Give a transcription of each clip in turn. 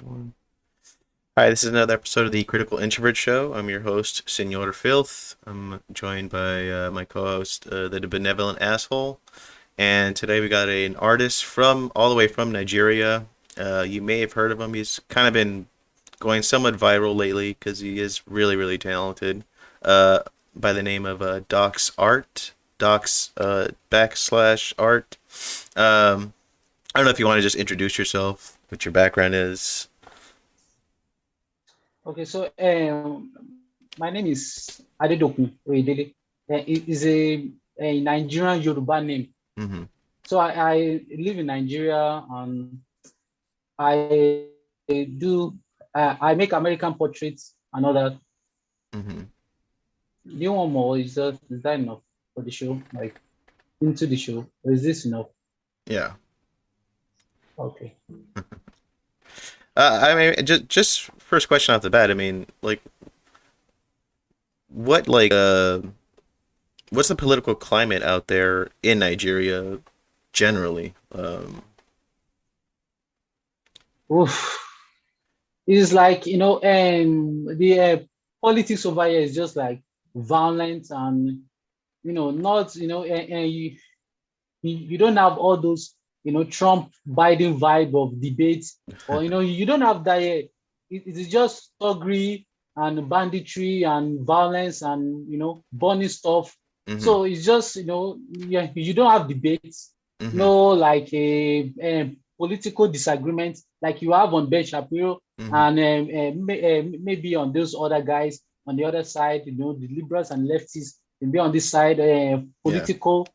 One. Hi, this is another episode of the Critical Introvert Show. I'm your host, Senor Filth. I'm joined by my co-host, the Benevolent Asshole. And today we got an artist from all the way from Nigeria. You may have heard of him. He's kind of been going somewhat viral lately because he is really, really talented. Uh, by the name of Docs Art. Docs backslash art. I don't know if you want to just introduce yourself, what your background is. Okay, so my name is Adedokun. It is a Nigerian Yoruba name. Mm-hmm. So I live in Nigeria and I do I make American portraits and all that. Mm-hmm. Do you want more? Is that enough for the show? Like into the show? Or is this enough? Yeah. Okay. I mean, just first question off the bat. I mean, like, what what's the political climate out there in Nigeria generally? Oof. It's like the politics over here is just like violent and not and you don't have all those Trump Biden vibe of debates, or you don't have that here. It is just thuggery and banditry and violence and burning stuff. Mm-hmm. So it's just yeah, you don't have debates, Mm-hmm. no like a political disagreement like you have on Ben Shapiro Mm-hmm. and maybe on those other guys on the other side, the liberals and leftists can be on this side, Yeah. political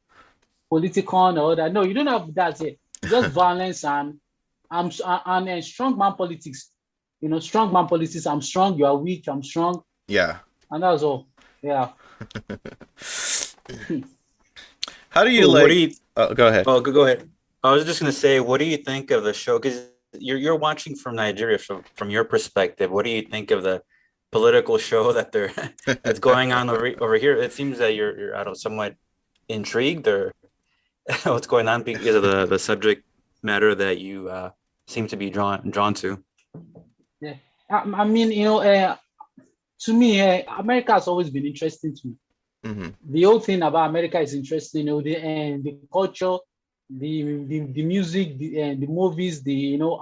and all that. No, you don't have that here. Just violence and strong man politics. Strong man politics. I'm strong, you are weak, I'm strong, Yeah. and that's all. Yeah. How do you Cool. What do like? you? Oh, go ahead. Oh, go ahead. I was just gonna say, what do you think of the show? Because you're watching from Nigeria, from your perspective. What do you think of the political show that they're that's going on over here? It seems that you're I don't somewhat intrigued or what's going on because of the subject matter that you seem to be drawn to. Yeah. I mean, to me, America has always been interesting to me. Mm-hmm. The whole thing about America is interesting. The culture, the music, the movies,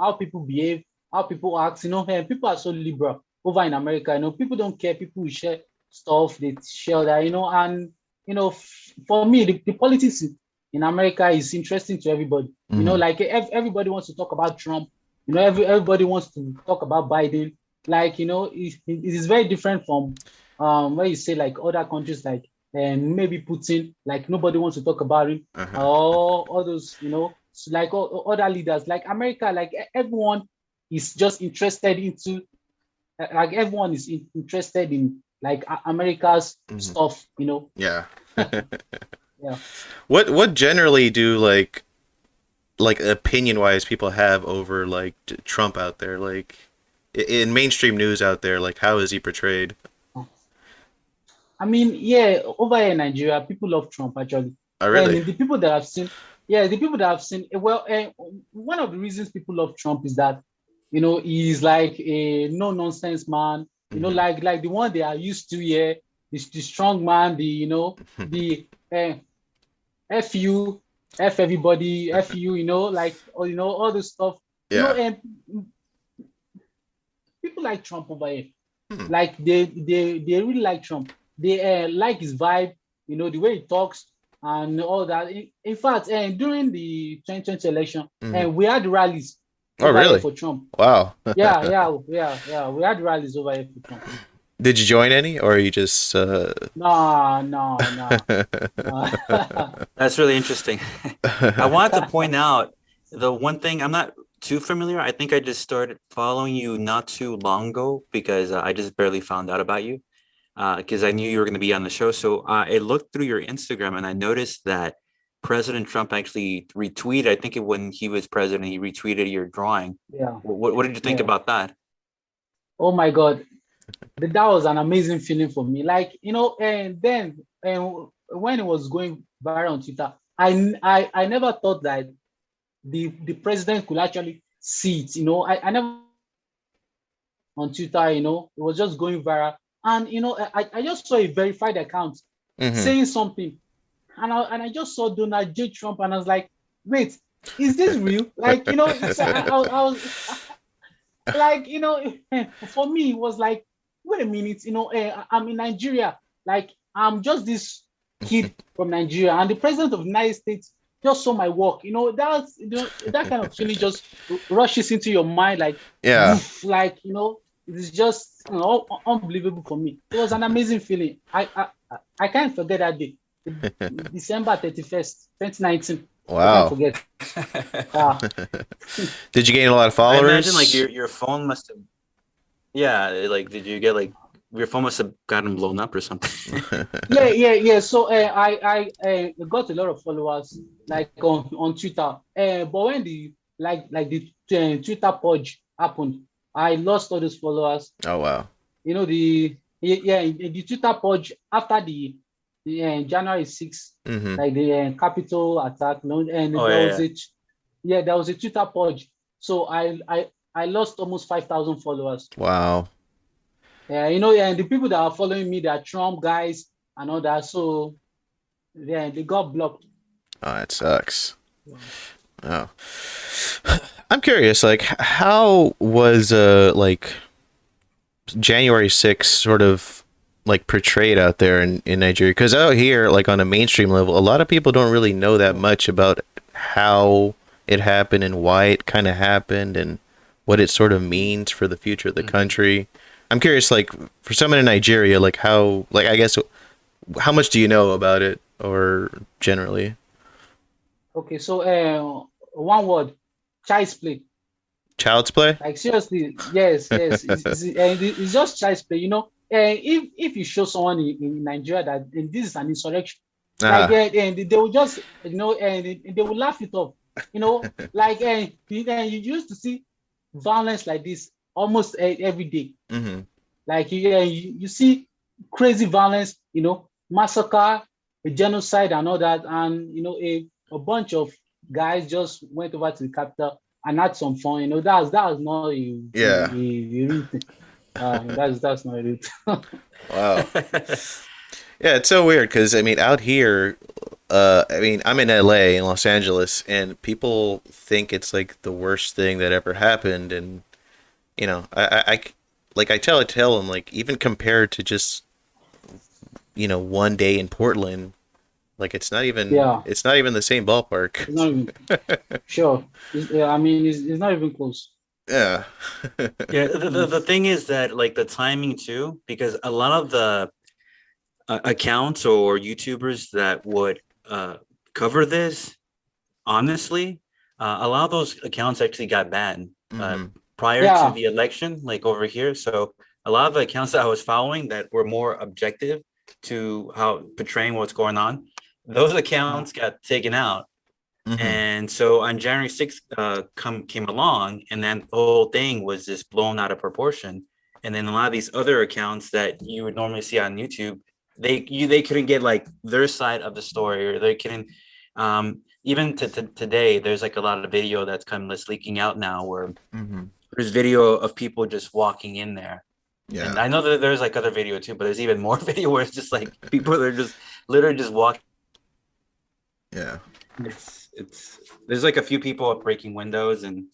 how people behave, how people act. And people are so liberal over in America. People don't care. People will share stuff. They share that. And for me, the politics in America is interesting to everybody. Mm-hmm. Like everybody wants to talk about Trump. Everybody wants to talk about Biden. Like it is very different from where you say like other countries like and maybe Putin, like nobody wants to talk about him, or Uh-huh. all those, like other leaders, like America, like everyone is just interested into, like everyone is interested in like America's Mm-hmm. stuff, Yeah. yeah. What generally do like opinion wise people have over like Trump out there, like in mainstream news out there, like how is he portrayed? I mean, yeah, over here in Nigeria, people love Trump actually, Oh, and really? the people that I've seen, yeah, the people that I've seen, well, one of the reasons people love Trump is that he's like a no nonsense man, Mm-hmm. like the one they are used to here, the strong man, the f you, f everybody, f you, like all this stuff, Yeah. and people like Trump over here. Hmm. Like they really like Trump. They like his vibe, the way he talks and all that. In fact, during the 2020 election, Mm-hmm. and we had rallies Oh, over here really? for Trump. Wow. Yeah, yeah, yeah, yeah. We had rallies over here for Trump. Did you join any, or are you just No, no, no, no. That's really interesting. I wanted to point out the one thing I'm not too familiar. I think I just started following you not too long ago because I just barely found out about you because I knew you were going to be on the show. So I looked through your Instagram and I noticed that President Trump actually retweeted. I think when he was president, he retweeted your drawing. Yeah, What did you think yeah. about that? Oh my God, that was an amazing feeling for me. Like and then and when it was going viral on Twitter, I never thought that the president could actually see it. I never on Twitter. It was just going viral, and I just saw a verified account saying something, and I just saw Donald J. Trump, and I was like, wait, is this real? Like, it's I was like, for me, it was like, wait a minute, I'm in Nigeria, like I'm just this kid from Nigeria, and the president of the United States just saw my work. That kind of feeling just rushes into your mind, like, Yeah. woof, like, it's just unbelievable for me. It was an amazing feeling. I can't forget that day, December 31st, 2019. I Wow. can't forget. Did you gain a lot of I followers? imagine like your phone must have. Yeah, like did you get like your phone must have gotten blown up or something? Yeah. So I got a lot of followers like on Twitter. But when the Twitter purge happened, I lost all those followers. Oh wow. The Twitter purge after the January 6th, like the Capitol attack, and there was a Twitter purge. So I lost almost 5,000 followers. Wow. Yeah, and the people that are following me, they are Trump guys and all that. So yeah, they got blocked. Oh, that sucks. Oh. I'm curious, like, how was like January 6th sort of like portrayed out there in Nigeria? Because out here, like on a mainstream level, a lot of people don't really know that much about how it happened and why it kind of happened and what it sort of means for the future of the country. I'm curious, like, for someone in Nigeria, like how, like, I guess, how much do you know about it, or generally? Okay, so one word, child's play. Child's play? Like seriously, yes. It's just child's play. If you show someone in Nigeria that this is an insurrection, like and they will just and they will laugh it off. Like you used to see violence like this almost every day. Like you see crazy violence, massacre, a genocide, and all that, and a bunch of guys just went over to the capital and had some fun. That's not a real thing. That's not a real thing. Wow. Yeah, it's so weird because I mean, out here, I mean, I'm in LA, in Los Angeles, and people think it's like the worst thing that ever happened, and I tell them, like, even compared to just one day in Portland, like it's not even the same ballpark. It's not even sure. It's not even close. Yeah. Yeah, the thing is that like the timing too, because a lot of the accounts or YouTubers that would cover this, honestly, a lot of those accounts actually got banned prior to the election, like over here. So a lot of the accounts that I was following that were more objective to how portraying what's going on, those accounts got taken out. And so on January 6th came along, and then the whole thing was just blown out of proportion. And then a lot of these other accounts that you would normally see on YouTube, they couldn't get like their side of the story, or they couldn't even to today there's like a lot of video that's kind of leaking out now where there's video of people just walking in there. Yeah. And I know that there's like other video too, but there's even more video where it's just like people are just literally just walking. Yeah. It's there's like a few people breaking windows and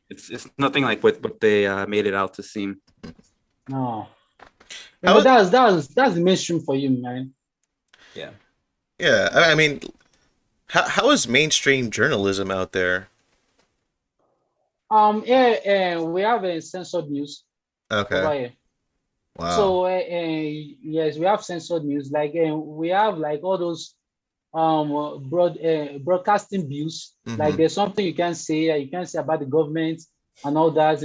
it's nothing like what they made it out to seem. No. That's the mainstream for you, man. Yeah. Yeah. I mean, how is mainstream journalism out there? We have a censored news. Okay. Over here. Wow. So yes, we have censored news. Like we have like all those broadcasting views. Like there's something you can say about the government and all that.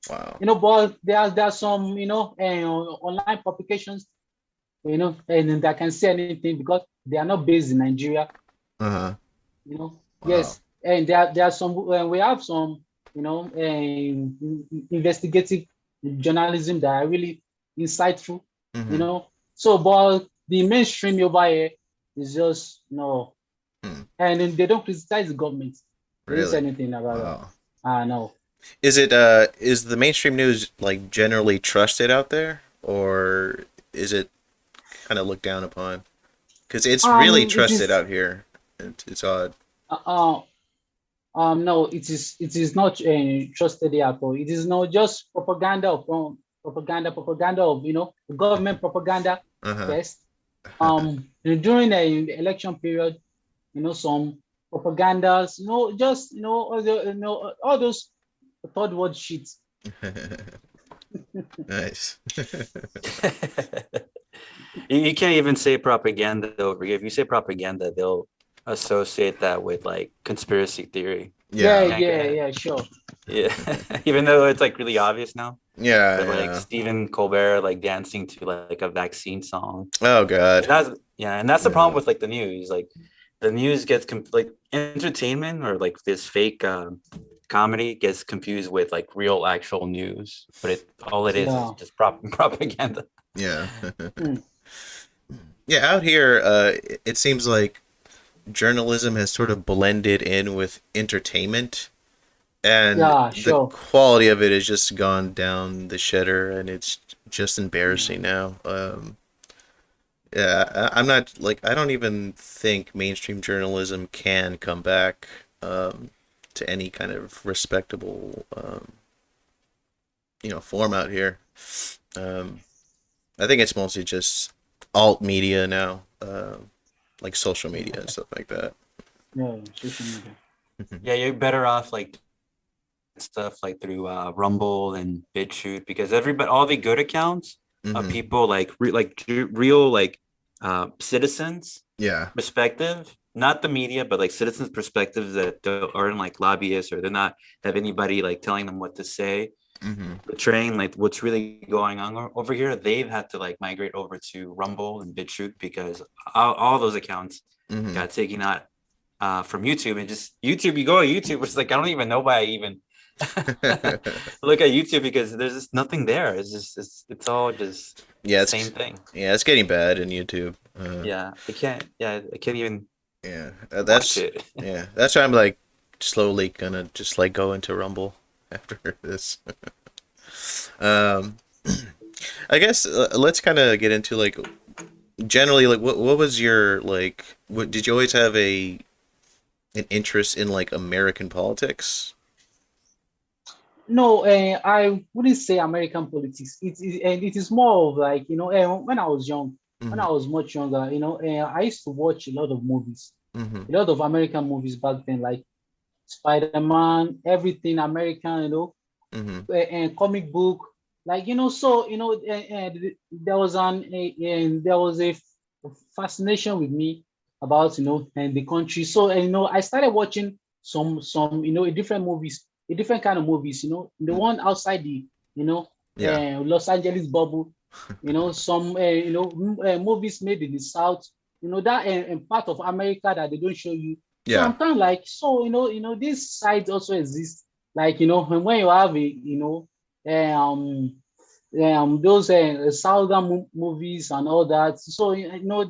Wow. But there's some online publications and that can say anything because they are not based in Nigeria. Wow. Yes, and there are some. We have some investigative journalism that are really insightful. So but the mainstream over here is just and they don't criticize the government. They don't say anything about it. No. Is the mainstream news like generally trusted out there, or is it kind of looked down upon? Because it's really It trusted is out here. It's odd. uh, uh, no, it is not trusted at all. It is not just propaganda of government propaganda Uh first. During the election period, some propagandas, just all those third word shit. huh. Nice. You can't even say propaganda over here. If you say propaganda, they'll associate that with like conspiracy theory. Yeah, Yeah. Can't yeah, get yeah, sure. yeah. Even though it's like really obvious now. Yeah. With like Yeah. Stephen Colbert like dancing to like a vaccine song. Oh And God. that's the problem Yeah. with like the news. Like the news gets like entertainment or like this fake comedy gets confused with like real actual news, but all it is Yeah. just propaganda. Yeah. Hmm. Yeah. Out here, it seems like journalism has sort of blended in with entertainment, and Yeah, the sure. quality of it has just gone down the shitter, and it's just Yeah. embarrassing now. Yeah, I'm not like I don't even think mainstream journalism can come back to any kind of respectable form out here. Um, I think it's mostly just alt media now, like social media and stuff like that. Yeah, social media. Yeah, you're better off like stuff like through Rumble and BitChute because everybody, all the good accounts, Hmm. people like real like citizens Yeah. perspective, not the media, but like citizens' perspectives that aren't like lobbyists or they're not have anybody like telling them what to say, Hmm. portraying like what's really going on over here. They've had to like migrate over to Rumble and BitChute because all those accounts Hmm. got taken out from YouTube and just YouTube. You go to YouTube, it's like I don't even know why I even look at YouTube because there's just nothing there. It's just it's all just Yeah, same it's thing. yeah, it's getting bad in YouTube. Yeah, I can't. Yeah, I can't even Yeah, watch it. that's why I'm like slowly gonna just like go into Rumble after this. Um, I guess let's kind of get into like generally like what was your like what did you always have an interest in like American politics? No, I wouldn't say American politics. It is more of like, when I was young, when Mm-hmm. I was much younger, I used to watch a lot of movies, Mm-hmm. a lot of American movies back then, like Spider-Man, everything American, Mm-hmm. and comic book, like, so, there was there was a fascination with me about, and the country. So, I started watching some, a different kind of movies, the one outside the, Yeah. Los Angeles bubble, some, movies made in the South, that part of America that they don't show you. So Yeah. I'm kind of like, so, this side also exists, like, when you have um those southern movies and all that. So,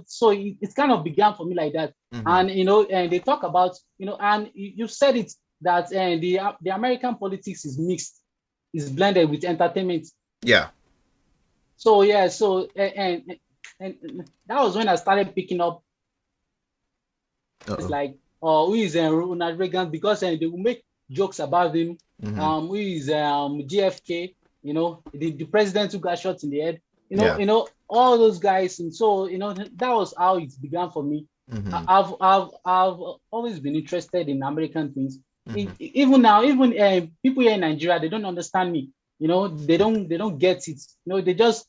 so it kind of began for me like that. Mm-hmm. And, and they talk about, and you said it, that the American politics is mixed, is blended with entertainment. Yeah. So yeah, so and that was when I started picking up. It's Uh-oh. like, who is Ronald Reagan, because they will make jokes about him. Mm-hmm. Who is JFK? The president who got shot in the head. Yeah. All those guys, and so, that was how it began for me. Mm-hmm. I've always been interested in American things. Mm-hmm. Even now, even people here in Nigeria, they don't understand me. They don't get it. They just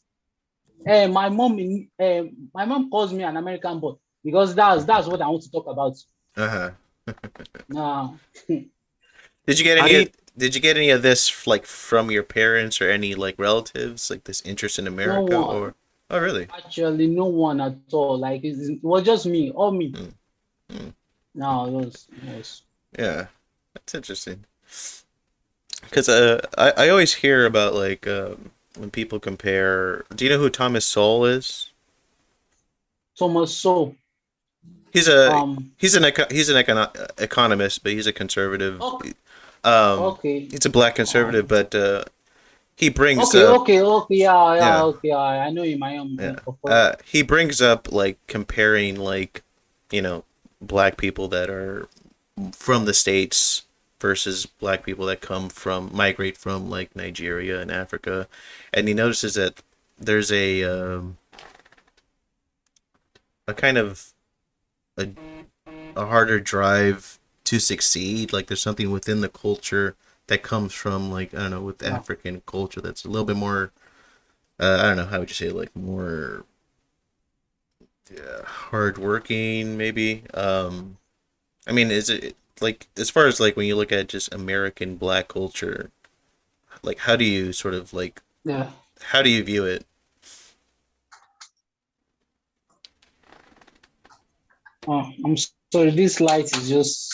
my mom calls me an American boy, because that's what I want to talk about. Uh-huh. Uh, Did you get How any do of you? did you get any of this like from your parents or any like relatives, like this interest in no America one, or oh really? actually, no one at all. Like, it was just me, all me. Mm. Mm. No, it was. Yeah. That's interesting. Because I always hear about like when people compare. Do you know who Thomas Sowell is? Thomas So. He's a Um. he's an economist, but he's a conservative. Oh, Okay. He's a black conservative, but he brings Okay, up, okay, okay, yeah, yeah, yeah, okay. I know him. I am. yeah. Of course. He brings up like comparing like, you know, black people that are from the States versus black people that migrate from like Nigeria and Africa, and he notices that there's a kind of a, a harder drive to succeed. Like there's something within the culture that comes from like, I don't know, with Yeah, African culture that's a little bit more, I don't know, how would you say it? Like more hardworking maybe. I mean, is it like, as far as like when you look at just American black culture, like how do you sort of like, yeah. how do you view it? I'm sorry. This light is just.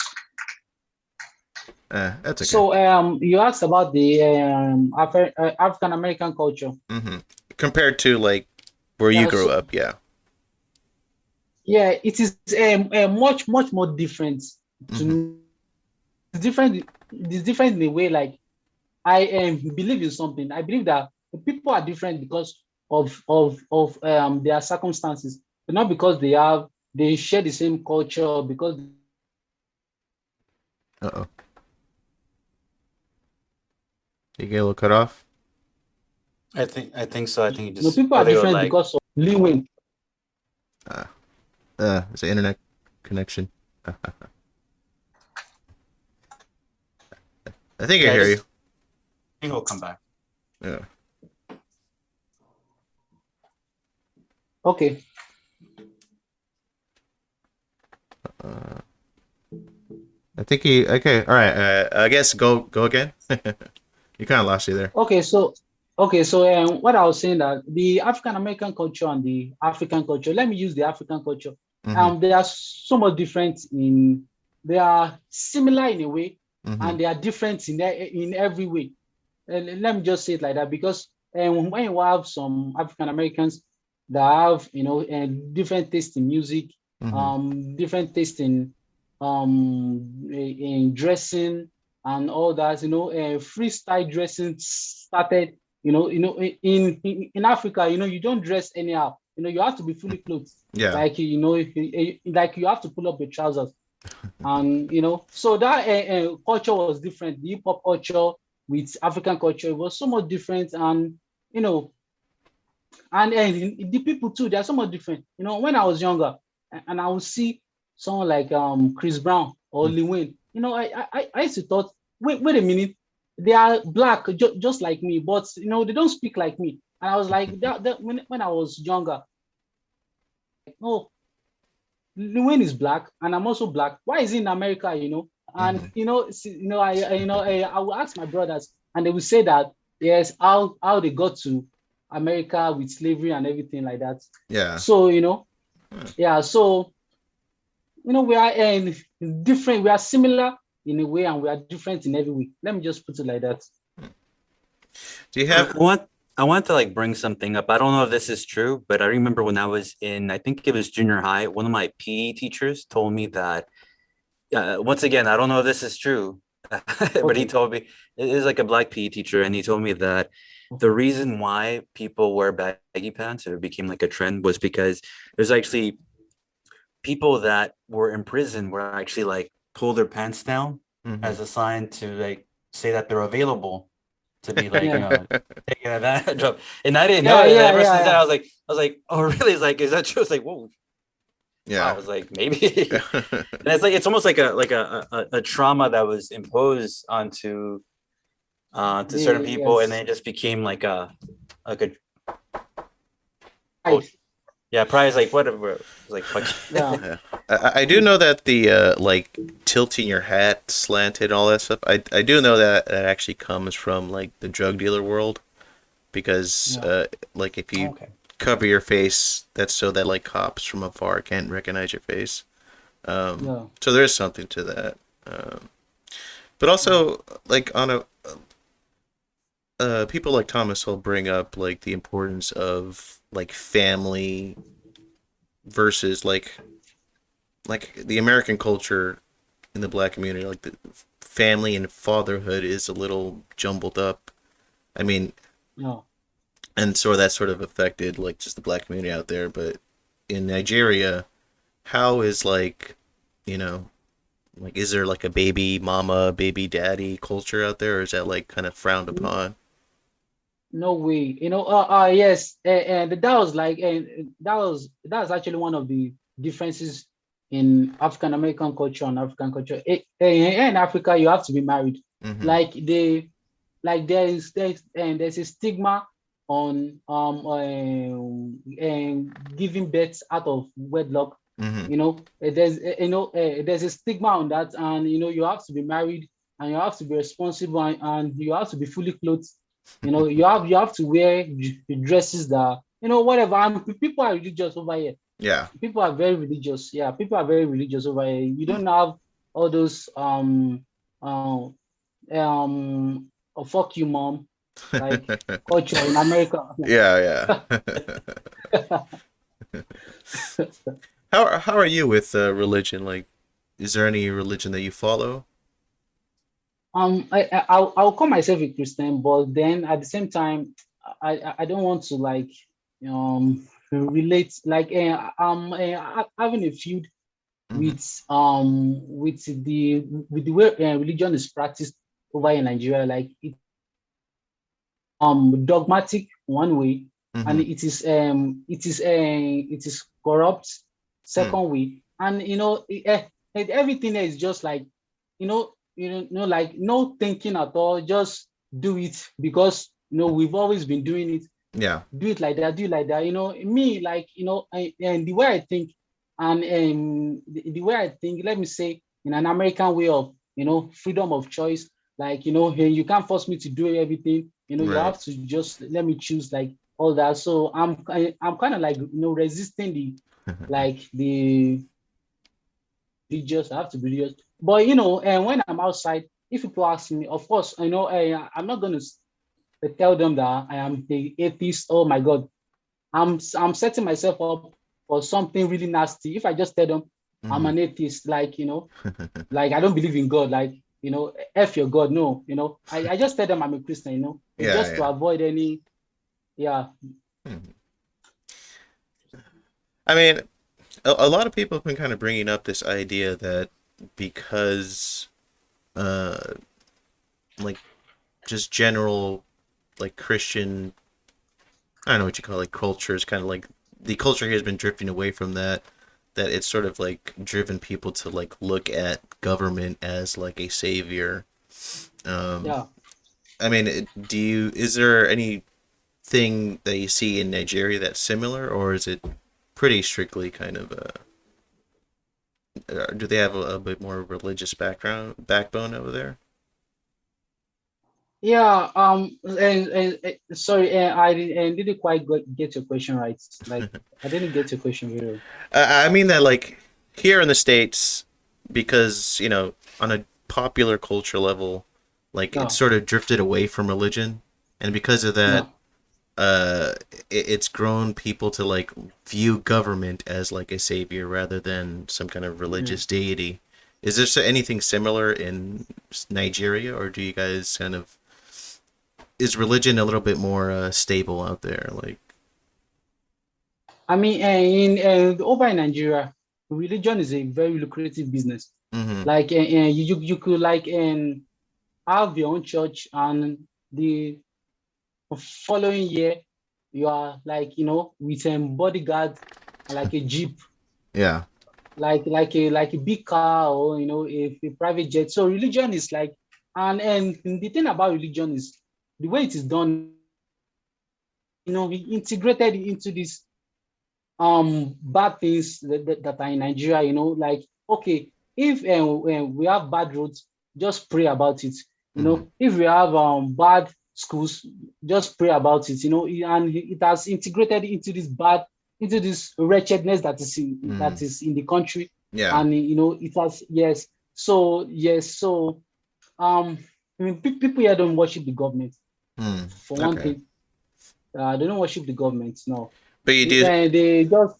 That's okay. So, you asked about the African American culture. hmm Compared to like where you Yeah, grew so up, yeah. yeah, it is much more different. hmm To it's different. It's different in a way. Like I believe in something. I believe that people are different because of their circumstances, but not because they share the same culture. Because Uh-oh. You get a little cut off? I think so. I think you just people oh are they go different like because of Lewin. Uh, it's an internet connection. I think I I hear just you. think he'll come back. Yeah. Okay. Uh, I think he. Okay. All right. I guess go again. You kind of lost you there. Okay, so what I was saying that the African American culture and the African culture, let me use the African culture. Mm-hmm. They are so much different they are similar in a way, Mm-hmm. and they are different in every way. And let me just say it like that because when you have some African Americans that have different taste in music, Mm-hmm. different taste in dressing and all that, freestyle dressing started, in Africa, you don't dress anyhow. You have to be fully clothed. Yeah. Like, like you have to pull up your trousers. And, so that culture was different. The hip hop culture with African culture was somewhat different. And, you know, and the people too, they're somewhat different. When I was younger and I would see someone like Chris Brown or Lil Wayne, I used to thought, wait a minute, they are black just like me, but they don't speak like me. And I was like, that when I was younger, oh, Lil Wayne is black and I'm also black. Why is he in America? And Mm-hmm. I will ask my brothers, and they will say that yes, how they got to America with slavery and everything like that. Yeah. So yeah. So we are different. We are similar in a way, and we are different in every way. Let me just put it like that. Do you I have? want I want to like bring something up. I don't know if this is true, but I remember when I was in, I think it was junior high, one of my PE teachers told me that, once again, I don't know if this is true, but he Okay. told me it is like a black PE teacher, and he told me that the reason why people wear baggy pants or became like a trend was because there's actually people that were in prison were actually like pull their pants down Mm-hmm. as a sign to like say that they're available to be like, Yeah. taking advantage of. And I didn't know Yeah. it. And Yeah. ever Yeah. since that, Yeah. I was like, oh really? It's like, is that true? It's like, whoa, wow. I Yeah. was like, maybe. And it's like it's almost like a trauma that was imposed onto to certain people, and then Yes. it just became like a Right. quote. Yeah, probably it's like whatever. It's like fuck. Yeah. Yeah. I do know that the like tilting your hat slanted and all that stuff. I do know that that actually comes from like the drug dealer world, because Yeah. like if you Okay. cover your face, that's so that like cops from afar can't recognize your face. Yeah. So there is something to that. But Yeah. also like on a people like Thomas will bring up like the importance of like family versus like the American culture in the black community, like the family and fatherhood is a little jumbled up. I mean, No. and so that's sort of affected like just the black community out there. But in Nigeria, how is like, you know, like is there like a baby mama, baby daddy culture out there, or is that like kind of frowned upon? No way. Yes, and that was like, and that was actually one of the differences in African American culture and African culture. In Africa, you have to be married. Mm-hmm. Like there's a stigma on giving birth out of wedlock. Mm-hmm. There's a stigma on that, and you have to be married, and you have to be responsible, and you have to be fully clothed. You have to wear dresses that whatever. And people are religious over here. Yeah. People are very religious. Yeah, people are very religious over here. You don't have all those uh, fuck you mom like culture in America. Yeah, yeah. How are you with religion? Like, is there any religion that you follow? I'll call myself a Christian, but then at the same time, I don't want to like relate like having a feud Mm-hmm. with the way religion is practiced over in Nigeria. Like dogmatic one way, and Mm-hmm. it is corrupt Hmm. second way, and everything is just like like no thinking at all, just do it because we've always been doing it. Yeah. Do it like that, do it like that. Me, like and the way I think, and the way I think, let me say, in an American way of freedom of choice. Like hey, you can't force me to do everything. You Right. have to just let me choose, like all that. So I'm kind of like resisting the like the just I have to be religious. But and when I'm outside, if people ask me, of course, I'm not gonna tell them that I am the atheist. Oh my God, I'm setting myself up for something really nasty if I just tell them I'm Mm-hmm. an atheist. Like like I don't believe in God. Like f your God. No, I just tell them I'm a Christian. It's Yeah, just to yeah. avoid any. Yeah, Mhm. I mean, a lot of people have been kind of bringing up this idea that because, uh, like, just general, like, Christian, I don't know what you call it, culture is kind of like, the culture here has been drifting away from that, that it's sort of, like, driven people to, like, look at government as, like, a savior. Um, yeah. I mean, is there anything that you see in Nigeria that's similar, or is it pretty strictly kind of do they have a bit more religious backbone over there? Yeah, sorry, didn't quite get your question right. Like, I didn't get your question very well. I mean that like here in the States, because on a popular culture level, like it's No, sort of drifted away from religion, and because of that, no. uh, it's grown people to like view government as like a savior rather than some kind of Mm. religious deity. Is there anything similar in Nigeria, or do you guys kind of is religion a little bit more stable out there? Like, I mean, over in Nigeria, religion is a very lucrative business. mm-hmm, Like, you could like have your own church, and the following year you are like with a bodyguard and like a jeep, yeah, like a big car, or a private jet. So religion is like, and the thing about religion is the way it is done. We integrated into this bad things that are in Nigeria. Like, okay, if we have bad roads, just pray about it. mm-hmm, If we have bad schools, just pray about it. And it has integrated into this wretchedness mm-hmm, that is in the country. yeah, And it has, yes. So yes, so I mean, people here don't worship the government, mm, for one okay. thing. They don't worship the government. No, But you do, they just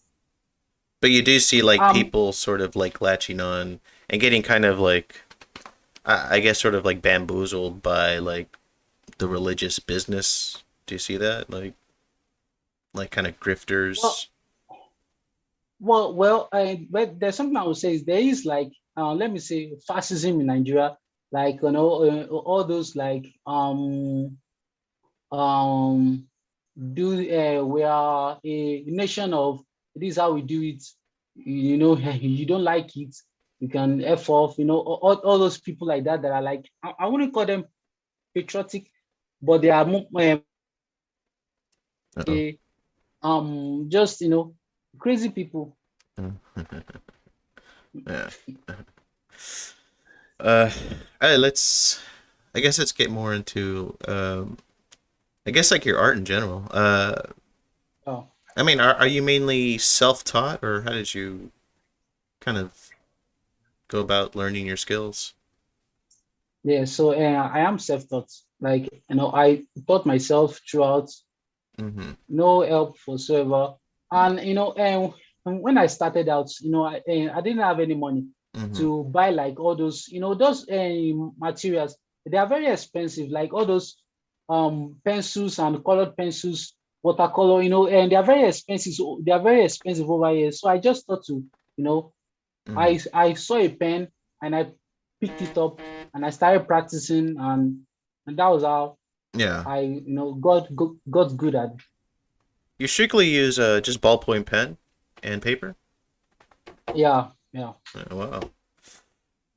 but you do see like um people sort of like latching on and getting kind of like I guess sort of like bamboozled by like the religious business. Do you see that? Like kind of Well, grifters. but there's something I would say is there is like, let me say, fascism in Nigeria, like all those like um do we are a nation of this is how we do it. You know, you don't like it, you can F off. You know, all those people like that that are like I wouldn't call them patriotic, but they are Uh-oh. just crazy people. Yeah. Uh, all right, I guess let's get more into I guess like your art in general. Oh. I mean, are you mainly self-taught, or how did you kind of go about learning your skills? Yeah, so I am self-taught. Like, I taught myself throughout, Mm-hmm. no help whatsoever. And when I started out, I didn't have any money Mm-hmm. to buy like all those, those materials. They are very expensive, like all those pencils and colored pencils, watercolor, and they are very expensive. So they are very expensive over here. So I just thought to, you know, Mm-hmm. I saw a pen and I picked it up and I started practicing, and that was how Yeah. I got good at it. You strictly use just ballpoint pen and paper? Yeah, yeah. Oh, wow,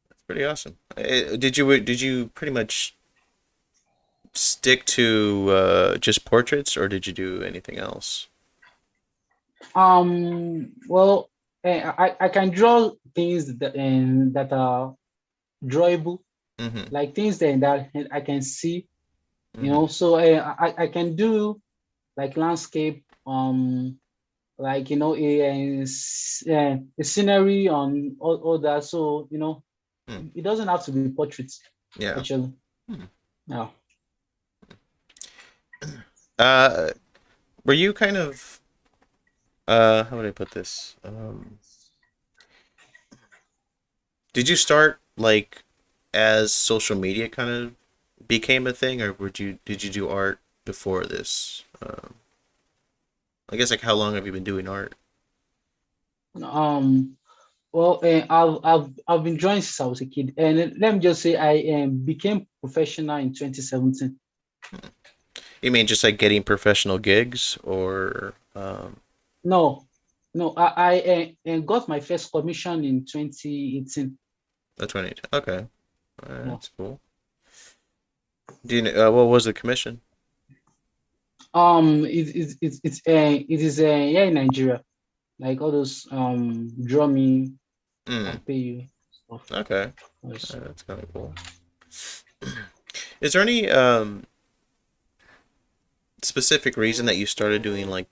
that's pretty awesome. Did you pretty much stick to just portraits, or did you do anything else? Well, I can draw things that are drawable, Mm-hmm. like things that I can see, Mm-hmm. So I can do like landscape, like a scenery on all that. So Hmm. it doesn't have to be portraits Yeah. actually. Hmm. Yeah. Uh, were you kind of how would I put this? Did you start like as social media kind of became a thing, or did you do art before this? I guess like how long have you been doing art? Um, well, I've been drawing since I was a kid, and let me just say I became professional in 2017. You mean just like getting professional gigs, or No, no, I got my first commission in 2018. that's what I need? Okay, No. that's cool. Do you know what was the commission? It is here in Nigeria, like all those draw me, I'll Mm, pay you stuff. okay, Yes. that's kind of cool. Is there any specific reason that you started doing like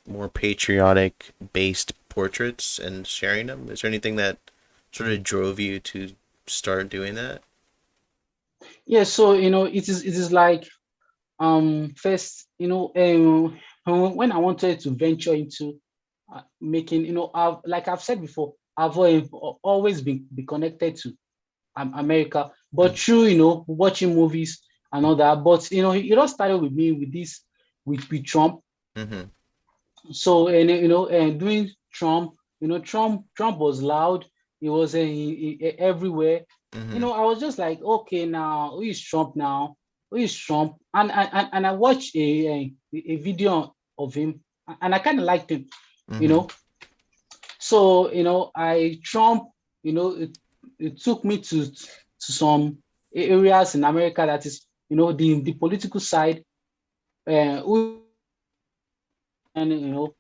more patriotic based portraits and sharing them? Is there anything that sort of drove you to start doing that? Yeah, so it is like first when I wanted to venture into making like I've said before, I've always been connected to America, but Mm, through watching movies and all that. But it all started with me with this with Trump. mm-hmm. So and and doing Trump, Trump was loud. He was everywhere. Mm-hmm. I was just like, okay, now who is Trump now? Who is Trump? And I watched a video of him, and I kind of liked him. You Mm-hmm. know, so I Trump. It took me to some areas in America that is the political side. Who and who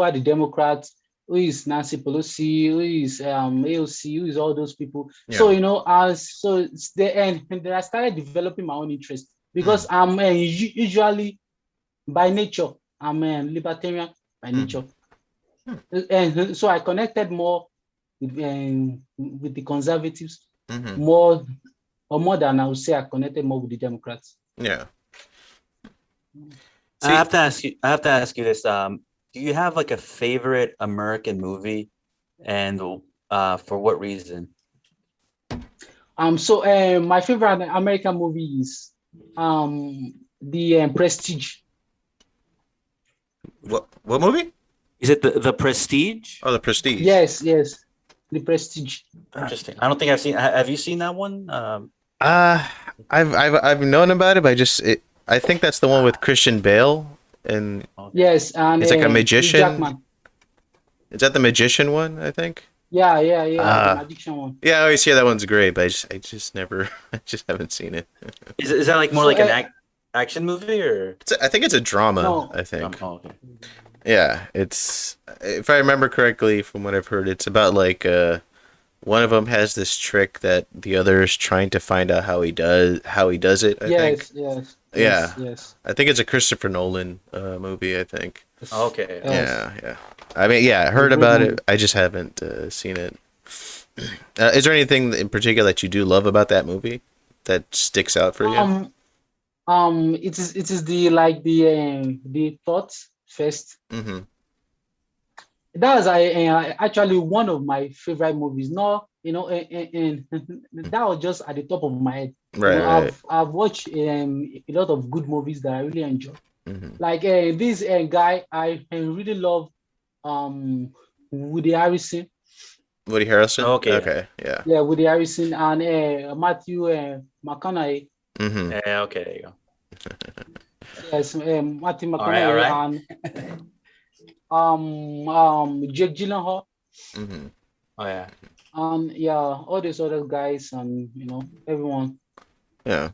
are the Democrats, who is Nancy Pelosi, who is AOC, who is all those people. So Yeah. as so it's the end, and then I started developing my own interest because Mm, I'm usually by nature I'm a libertarian by mm-hmm. nature, and so I connected more with the conservatives Mm-hmm. more more than I would say I connected more with the Democrats. Yeah. I See, have to ask you. I have to ask you this. Do you have like a favorite American movie, and for what reason? My favorite American movie is the Prestige. What movie? Is it the Prestige? Oh, The Prestige. Yes, the Prestige. Interesting. I don't think I've seen. Have you seen that one? I've known about it, but I think that's the one with Christian Bale, and Okay. Yes, and he's like a Hugh magician. Jackman. Is that the magician one? I think. Yeah, the Ah. Magician one. Yeah, I always hear that one's great, but I just never, I just haven't seen it. Is that like more So, like an action movie or? I think it's a drama. No. I think. Oh, okay. Yeah, it's, if I remember correctly from what I've heard, it's about like one of them has this trick that the other is trying to find out how he does it. I think. Yes. I think it's a Christopher Nolan movie. I think. Okay. Yes. Yeah. I mean, yeah, I heard Good about movie. it. I just haven't seen it. Is there anything in particular that you do love about that movie that sticks out for you? It is the thoughts first. Mm-hmm. That was actually one of my favorite movies. No, and that was just at the top of my head. Right. I've watched a lot of good movies that I really enjoy. Mm-hmm. Like this guy, I really love Woody Harrison. Woody Harrelson. Okay. Okay. Yeah. Yeah, Woody Harrison and Matthew McConaughey. Mm-hmm. Yeah. Okay. There you go. Yes, Matthew All right. McConaughey and Jake Gyllenhaal. Mm-hmm. Oh yeah. Yeah, all these other guys and everyone. Yeah.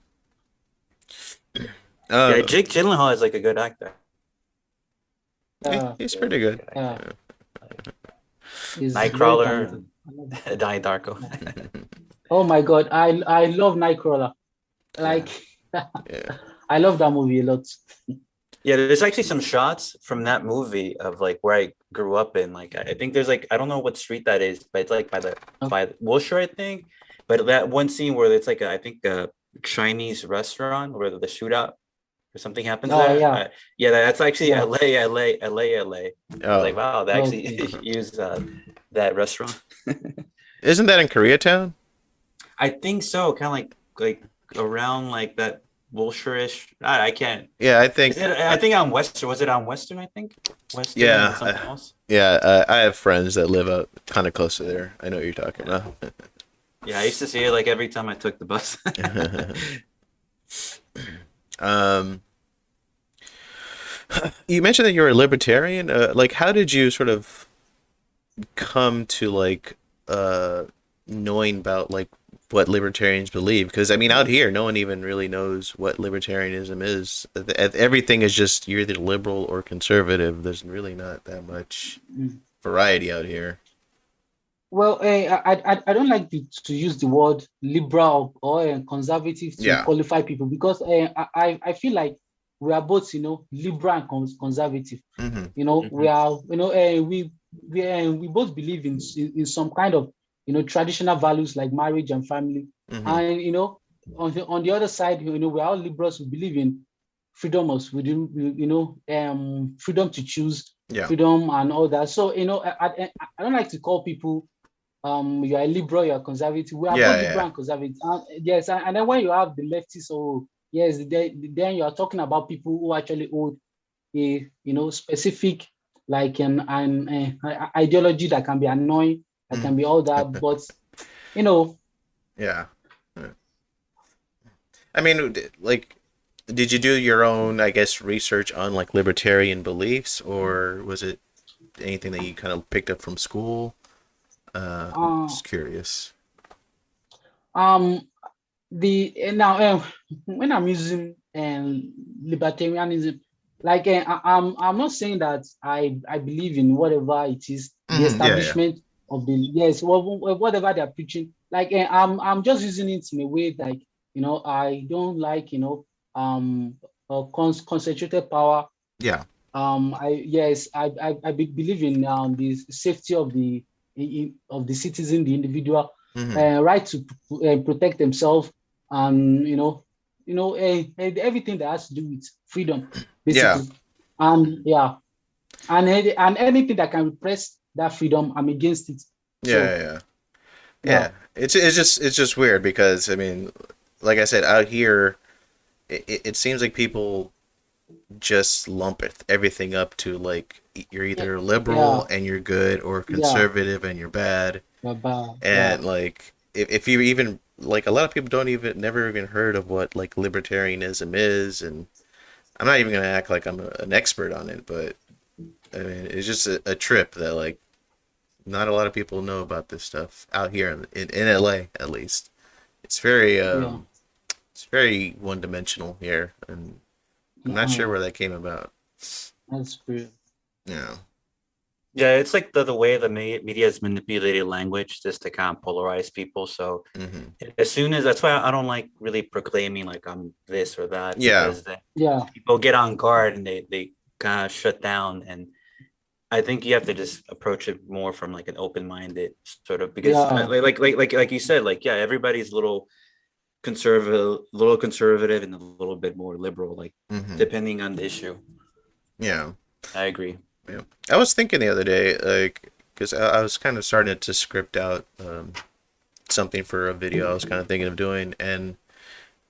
Yeah. Jake Gyllenhaal is like a good actor. He's pretty good. Yeah. He's very Nightcrawler talented. and Donnie Darko. Oh my God, I love Nightcrawler. Like, Yeah. I love that movie a lot. Yeah, there's actually some shots from that movie of like where I grew up in. Like I think there's like I don't know what street that is, but it's like by Wilshire, I think. But that one scene where it's like I think a Chinese restaurant where the shootout or something happens there. Yeah. Yeah, that's actually Yeah. LA. I was like, Oh, wow, they actually Okay. used that restaurant. isn't that in Koreatown? I think so, kind of like around like that Wilshire-ish. I can't. Yeah, I think. I think on Western. Was it on Western? I think Western. Yeah, or something else. Yeah, I have friends that live out kind of close to there. I know what you're talking about. Yeah, I used to see it like every time I took the bus. You mentioned that you're a libertarian. Like, how did you sort of come to like knowing about like what libertarians believe? Because I mean, out here, no one even really knows what libertarianism is. Everything is just you're either liberal or conservative. There's really not that much variety out here. Well, I don't like to use the word liberal or conservative to qualify people because I feel like we are both, liberal and conservative. Mm-hmm. We are, we both believe in some kind of, traditional values like marriage and family. Mm-hmm. And, on the other side, we are all liberals who believe in freedom of, freedom to choose, freedom and all that. So, I don't like to call people you are a liberal, you are conservative. We are both liberal and conservative. Yes, and then when you have the leftists, yes, then you are talking about people who actually hold a specific like an ideology that can be annoying, that can be all that, but Yeah. I mean, like, did you do your own, I guess, research on like libertarian beliefs, or was it anything that you kind of picked up from school? Just curious. When I'm using libertarianism, like I'm not saying that I believe in whatever it is, the establishment of the whatever they're preaching. Like I'm just using it in a way like I don't like concentrated power. Yeah. I believe in the safety of the citizen, the individual, right to protect themselves, and everything that has to do with freedom, basically. And and anything that can repress that freedom, I'm against it. Yeah. it's just weird because I mean, like I said, out here, it seems like people just lump everything up to like you're Yeah, either liberal yeah, and you're good or yeah, conservative and you're bad. yeah, And like if you even like a lot of people don't even never even heard of what like libertarianism is, and I'm not even gonna act like I'm an expert on it, but I mean it's just a trip that like not a lot of people know about this stuff out here in LA at least. It's very yeah, it's very one dimensional here, and I'm not sure yeah. where that came about. That's true. Yeah. Yeah, it's like the way the media has manipulated language just to kind of polarize people. So Hmm. as soon as that's why I don't like really proclaiming like I'm this or that, Yeah. because then Yeah, people get on guard and they kind of shut down. And I think you have to just approach it more from like an open-minded sort of, because yeah, like you said, like yeah, everybody's a little conservative and a little bit more liberal, like Hmm. depending on the issue. Yeah. I agree. Yeah. I was thinking the other day, like, because I was kind of starting to script out something for a video I was kind of thinking of doing, and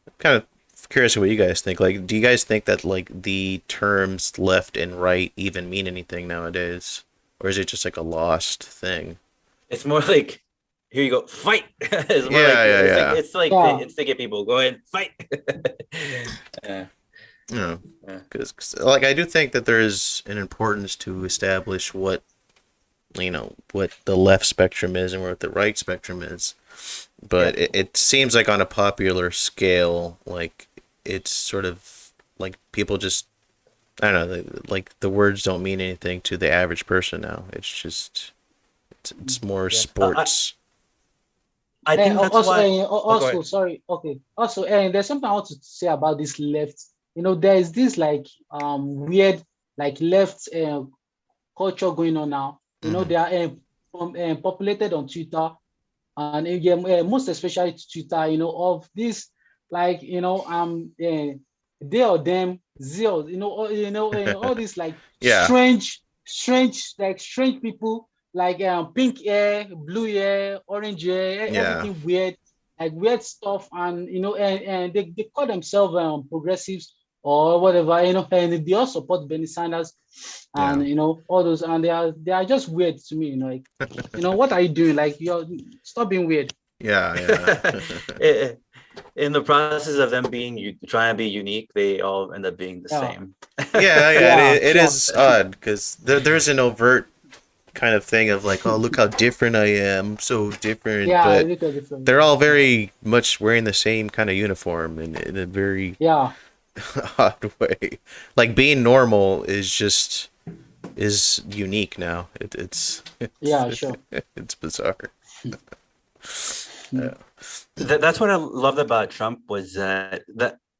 I'm kind of curious what you guys think. Like, do you guys think that like the terms left and right even mean anything nowadays, or is it just like a lost thing? It's more like, here you go, fight. It's more like Yeah, yeah, yeah. yeah, it's to get people go ahead, fight. Yeah, Yeah, yeah, because like I do think that there is an importance to establish what what the left spectrum is and what the right spectrum is. yeah. But it seems like on a popular scale, like it's sort of like people just I don't know, like the words don't mean anything to the average person now. It's just it's more Yeah. sports. I and think that's why. Oh, go also, ahead. sorry, okay. Also, and there's something I want to say about this left. There is this like weird like left culture going on now. Hmm. They are populated on Twitter, and yeah, most especially Twitter. Of this like they or them zeal. All these like Yeah, strange people like pink hair, blue hair, orange hair, yeah, everything weird, like weird stuff, and and they call themselves progressives or whatever, and they all support Bernie Sanders, yeah, and all those, and they are just weird to me, like, what are you doing? Like, stop being weird. yeah, Eh, in the process of them being trying to be unique, they all end up being the Yeah, same. yeah, yeah. yeah, It yeah, is odd because there's an overt kind of thing of like, oh, look how different I am, so different, yeah. but Look at different. they're all very much wearing the same kind of uniform in a very Yeah, odd way. Like being normal is unique now. yeah, sure. It's bizarre. Yeah. That's what I loved about Trump, was that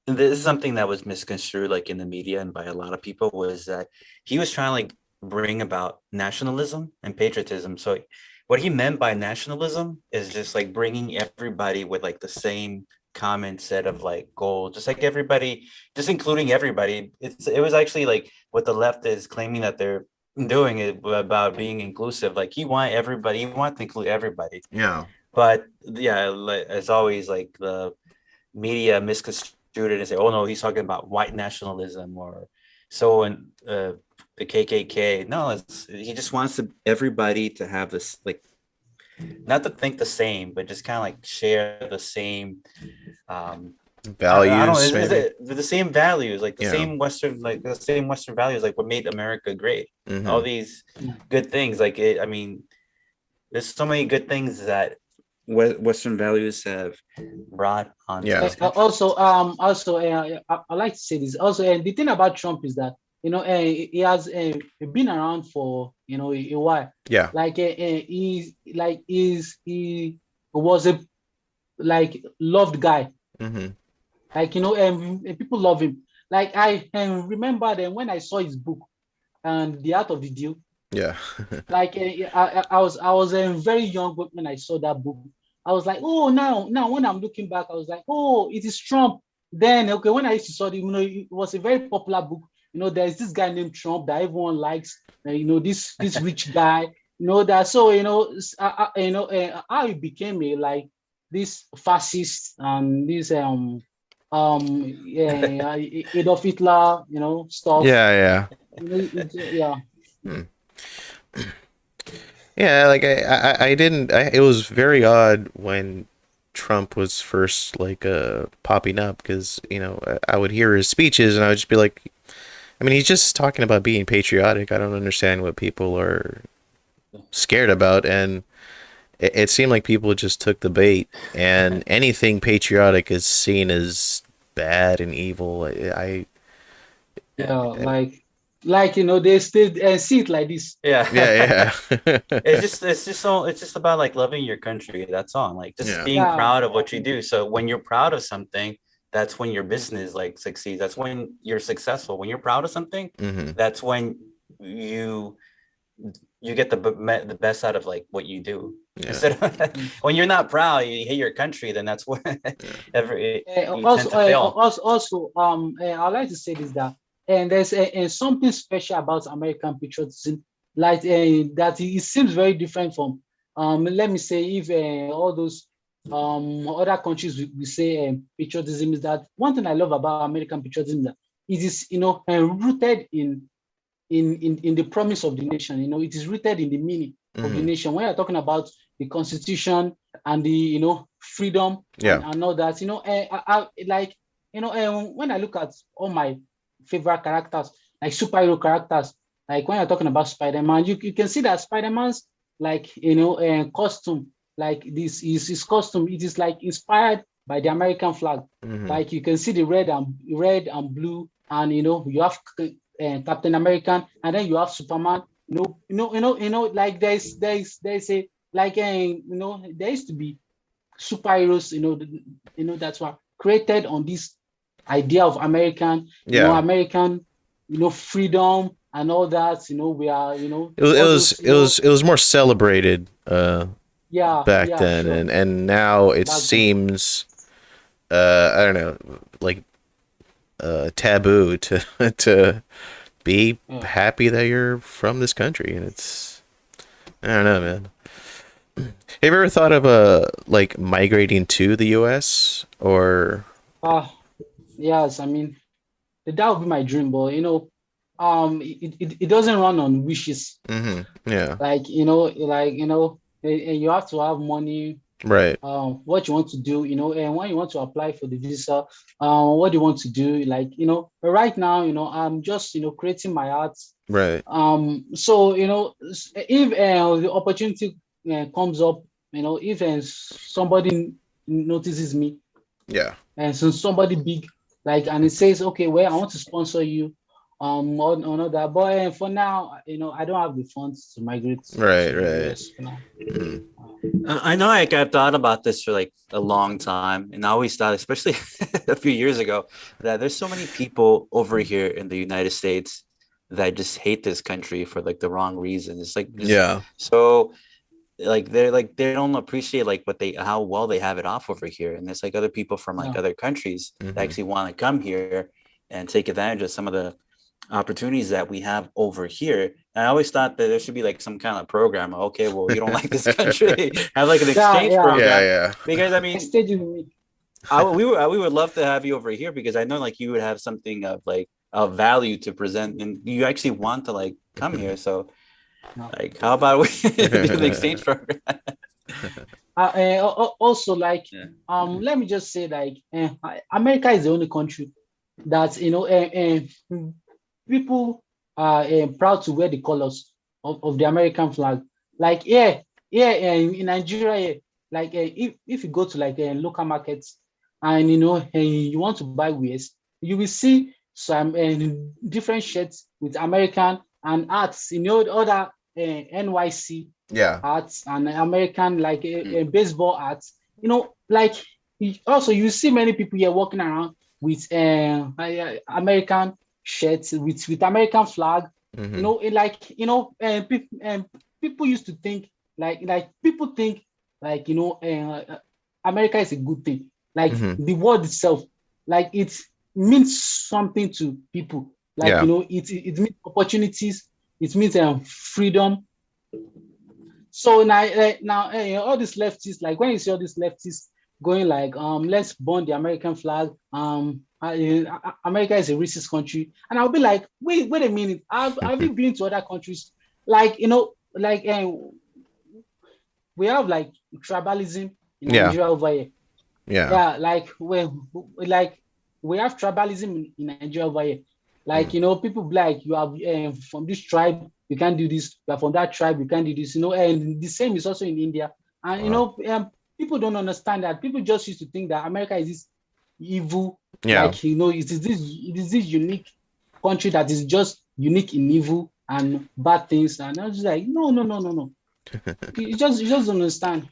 this is something that was misconstrued like in the media and by a lot of people, was that he was trying to like bring about nationalism and patriotism. So what he meant by nationalism is just like bringing everybody with like the same common set of like goals, just like everybody, just including everybody. It was actually like what the left is claiming that they're doing it about being inclusive. Like he want to include everybody. Yeah. But yeah, like, as always, like the media misconstrued it and say, "Oh no, he's talking about white nationalism or so," and the KKK. No, he just wants everybody to have this, like, not to think the same, but just kind of like share the same. Um, I don't know. Values, Is maybe. it the same values, like Yeah. the same Western values, like what made America great? All Hmm. these good things, like it. I mean, there's so many good things that Western values have brought onto Yeah. this country. I like to say this also, and the thing about Trump is that he has been around for a while. Yeah. Like he was a like loved guy. Hmm. Like and people love him. Like I remember then when I saw his book and The Art of the Deal. Yeah. Like I was very young when I saw that book. I was like, oh, now when I'm looking back, I was like, oh, it is Trump. Then okay, when I used to saw it, it was a very popular book. There's this guy named Trump that everyone likes. This rich guy. that. So how it became this fascist and this Adolf Hitler stuff. Yeah, Yeah. yeah. Yeah, like I didn't. It was very odd when Trump was first like popping up because I would hear his speeches and I would just be like, I mean, he's just talking about being patriotic. I don't understand what people are scared about, and it seemed like people just took the bait, and anything patriotic is seen as bad and evil. Yeah, they still see it like this. Yeah. Yeah, yeah. It's just about like loving your country. That's all. Like just Yeah. being Yeah, proud of what you do. So when you're proud of something, that's when your business like succeeds. That's when you're successful. When you're proud of something, Hmm. that's when you you get the best out of like what you do. Yeah. Instead of mm. when you're not proud, you hate your country, then that's what Yeah. you tend to fail. I'd like to say this that and there's something special about American patriotism, like that it seems very different from let me say if all those other countries we say patriotism is that one thing I love about American patriotism is that it is rooted in the promise of the nation. It is rooted in the meaning of the Hmm. nation. When you're talking about the constitution and the freedom Yeah. and all that, I like when I look at all my favorite characters, like superhero characters, like when you're talking about Spider-Man, you can see that Spider-Man's like costume, like this is his costume. It is like inspired by the American flag. Hmm. Like you can see the red and blue, and you have Captain American, and then you have Superman. Like there's a like there used to be superheroes. That's what created on this idea of American, Yeah. American, freedom and all that. We are, It was it all was those, it was it was more celebrated yeah, back yeah, then, sure, and now it back then. seems I don't know, like taboo to to be Yeah. happy that you're from this country, and it's I don't know, man. Have you ever thought of like migrating to the U.S. or? Ah, yes, I mean that would be my dream, but it doesn't run on wishes. Hmm. Yeah. Like and you have to have money, Right. what you want to do, and when you want to apply for the visa, what do you want to do, like but right now, I'm just creating my art. Right. So if the opportunity comes up, if somebody notices me, Yeah. and so somebody big, like, and it says, okay, well, I want to sponsor you, or not that, but for now, I don't have the funds to migrate Right. to the Right. US for now. Mhm. I know like I've thought about this for like a long time, and I always thought, especially a few years ago, that there's so many people over here in the United States that just hate this country for like the wrong reasons. It's like just Yeah. so like they don't appreciate like what they how well they have it off over here, and there's like other people from like Yeah, other countries that Hmm. actually want to come here and take advantage of some of the opportunities that we have over here. And I always thought that there should be like some kind of program. Okay, well, you don't like this country, have like an yeah, exchange yeah. Yeah. program. Yeah. Because I mean, Exchange with me. we would love to have you over here because I know like you would have something of like of value to present, and you actually want to like come here. So No. like, how about we do the exchange program? Also, like, Yeah. let me just say, like, America is the only country that people are proud to wear the colors of the American flag. Like, in Nigeria, like, if you go to like local markets and you want to buy wares, you will see some different shirts with American and arts, other NYC Yeah. arts and American like Mm. baseball arts. Like also you see many people here walking around with American shirts with American flag. Hmm. People used to think like people think like America is a good thing. Like Hmm. the word itself, like it means something to people. Like Yeah. it means opportunities. It means freedom. So now all these leftists, like when you see all these leftists going like, let's burn the American flag. America is a racist country, and I'll be like, wait a minute. Have you been to other countries? Like like we have like tribalism in Yeah. Nigeria over here. Yeah. Yeah, like we have tribalism in Nigeria over here. Like people be like, you are from this tribe, you can't do this. You are from that tribe, you can't do this. And the same is also in India. And Wow. people don't understand that. People just used to think that America is this evil, Yeah. like it is this unique country that is just unique in evil and bad things. And I was just like, no, no, no, no, no. You just don't understand.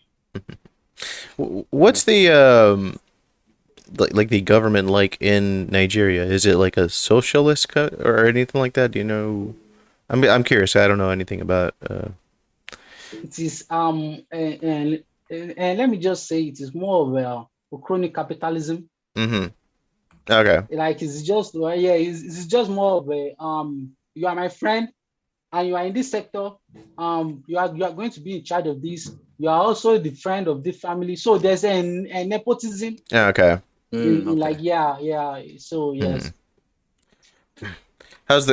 What's the like the government like in Nigeria? Is it like a socialist cut or anything like that? Do you know? I'm curious. I don't know anything about. It is and let me just say it is more of a chronic capitalism. Mm-hmm. Okay. Like it's just yeah, it's just more of a you are my friend and you are in this sector. You are going to be in charge of this. You are also the friend of the family. So there's a nepotism Okay. in Okay. like yeah. So Hmm. yes. How's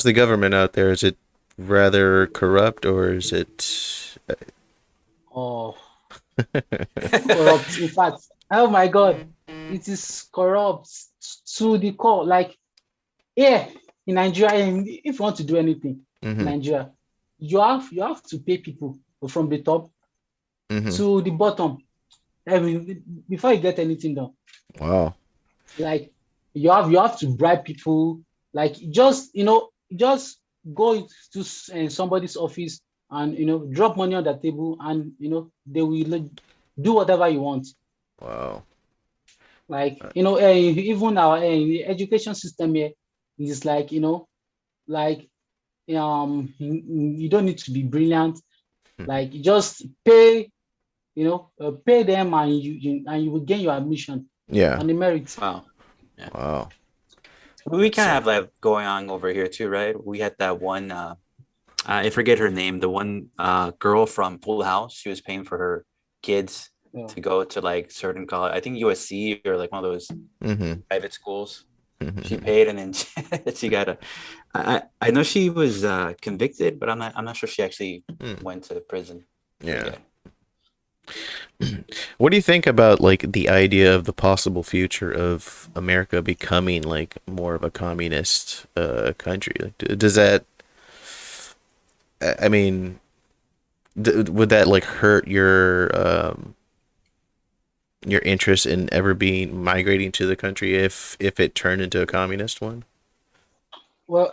the government out there? Is it rather corrupt or is it? Oh, corrupt. In fact, oh my God, it is corrupt to the core. Like yeah, in Nigeria, if you want to do anything in Mm-hmm. Nigeria, you have to pay people from the top Mm-hmm. to the bottom. I mean, before you get anything done, Wow. like you have to bribe people. Like just go to somebody's office and drop money on the table, and they will do whatever you want. Wow. Like even our education system here is like like you don't need to be brilliant. Like you just pay them, and you will gain your admission Yeah. on the merits. Wow. Yeah. Wow. We That's kind of have that going on over here too, right? We had that one I forget her name, the one girl from Full House. She was paying for her kids Yeah. to go to like certain college, I think USC or like one of those mm-hmm. private schools. She Mm-hmm. paid and then she got a I know she was convicted, but I'm not sure she actually went to prison. Yeah. Yeah. What do you think about like the idea of the possible future of America becoming like more of a communist country? Like, does that? I mean, would that like hurt your interest in ever being migrating to the country if it turned into a communist one? Well,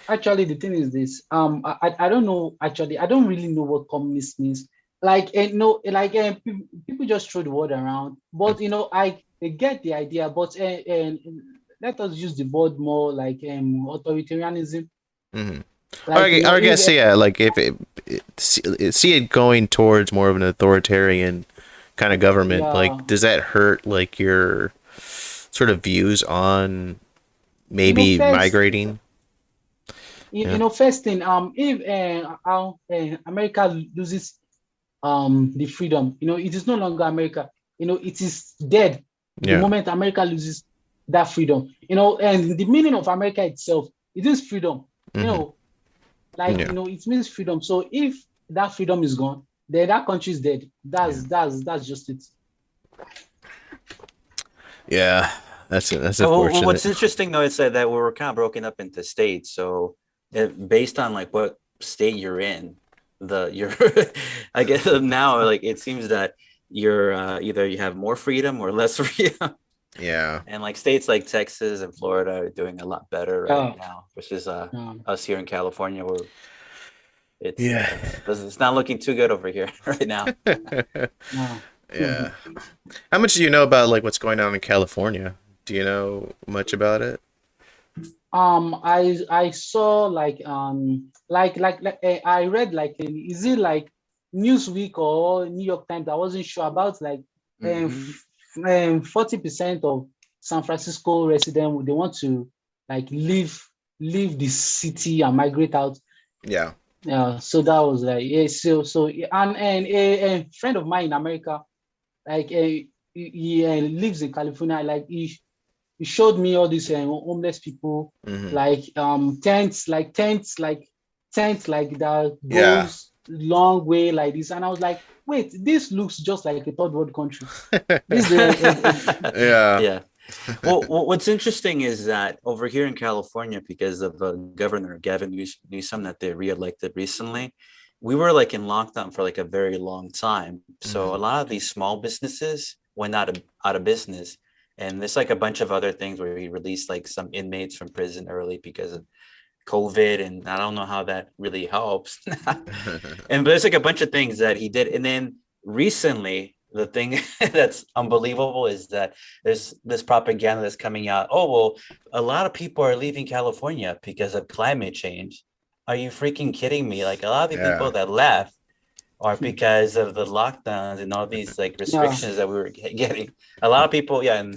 actually, the thing is this. I don't know. Actually, I don't really know what communist means. Like, no, like, people just throw the word around. But I get the idea. But let us use the word more like authoritarianism. Mm-hmm. Like, I if guess yeah. Like if see it going towards more of an authoritarian kind of government, yeah, like does that hurt like your sort of views on maybe first, migrating? Yeah. first thing, if America loses the freedom, it is no longer America. It is dead the Yeah. moment America loses that freedom. And the meaning of America itself, it is freedom. Mm-hmm. Like Yeah. it means freedom. So if that freedom is gone, then that country is dead. Yeah. That's just it. Yeah. That's Well, unfortunate. what's interesting though is that we were kind of broken up into states. So based on like what state you're in, you're I guess now like it seems that you're either you have more freedom or less freedom. Yeah. And like states like Texas and Florida are doing a lot better right Yeah. now versus Yeah. us here in California where it's Yeah. it's not looking too good over here right now. Yeah. Yeah. How much do you know about like what's going on in California? Do you know much about it? I saw I read like is it like Newsweek or New York Times? I wasn't sure about like Mhm. 40% of San Francisco residents they want to like leave the city and migrate out. Yeah. Yeah, so that was like, yeah, so and a friend of mine in America, like he lives in California. Like he showed me all these homeless people, Hmm. like tents like that Yeah. goes long way like this, and I was like, wait, this looks just like a third world country. This is Yeah. Yeah. Well, what's interesting is that over here in California, because of Governor Gavin Newsom that they reelected recently, we were like in lockdown for like a very long time. So Hmm. a lot of these small businesses went out of business, and there's like a bunch of other things where we released like some inmates from prison early because of COVID, and I don't know how that really helps. And but there's like a bunch of things that he did, and then recently the thing that's unbelievable is that there's this propaganda that's coming out. Oh well, a lot of people are leaving California because of climate change. Are you freaking kidding me? Like a lot of the people Yeah. that left are because of the lockdowns and all these like yeah. restrictions that we were getting. A lot of people, yeah, and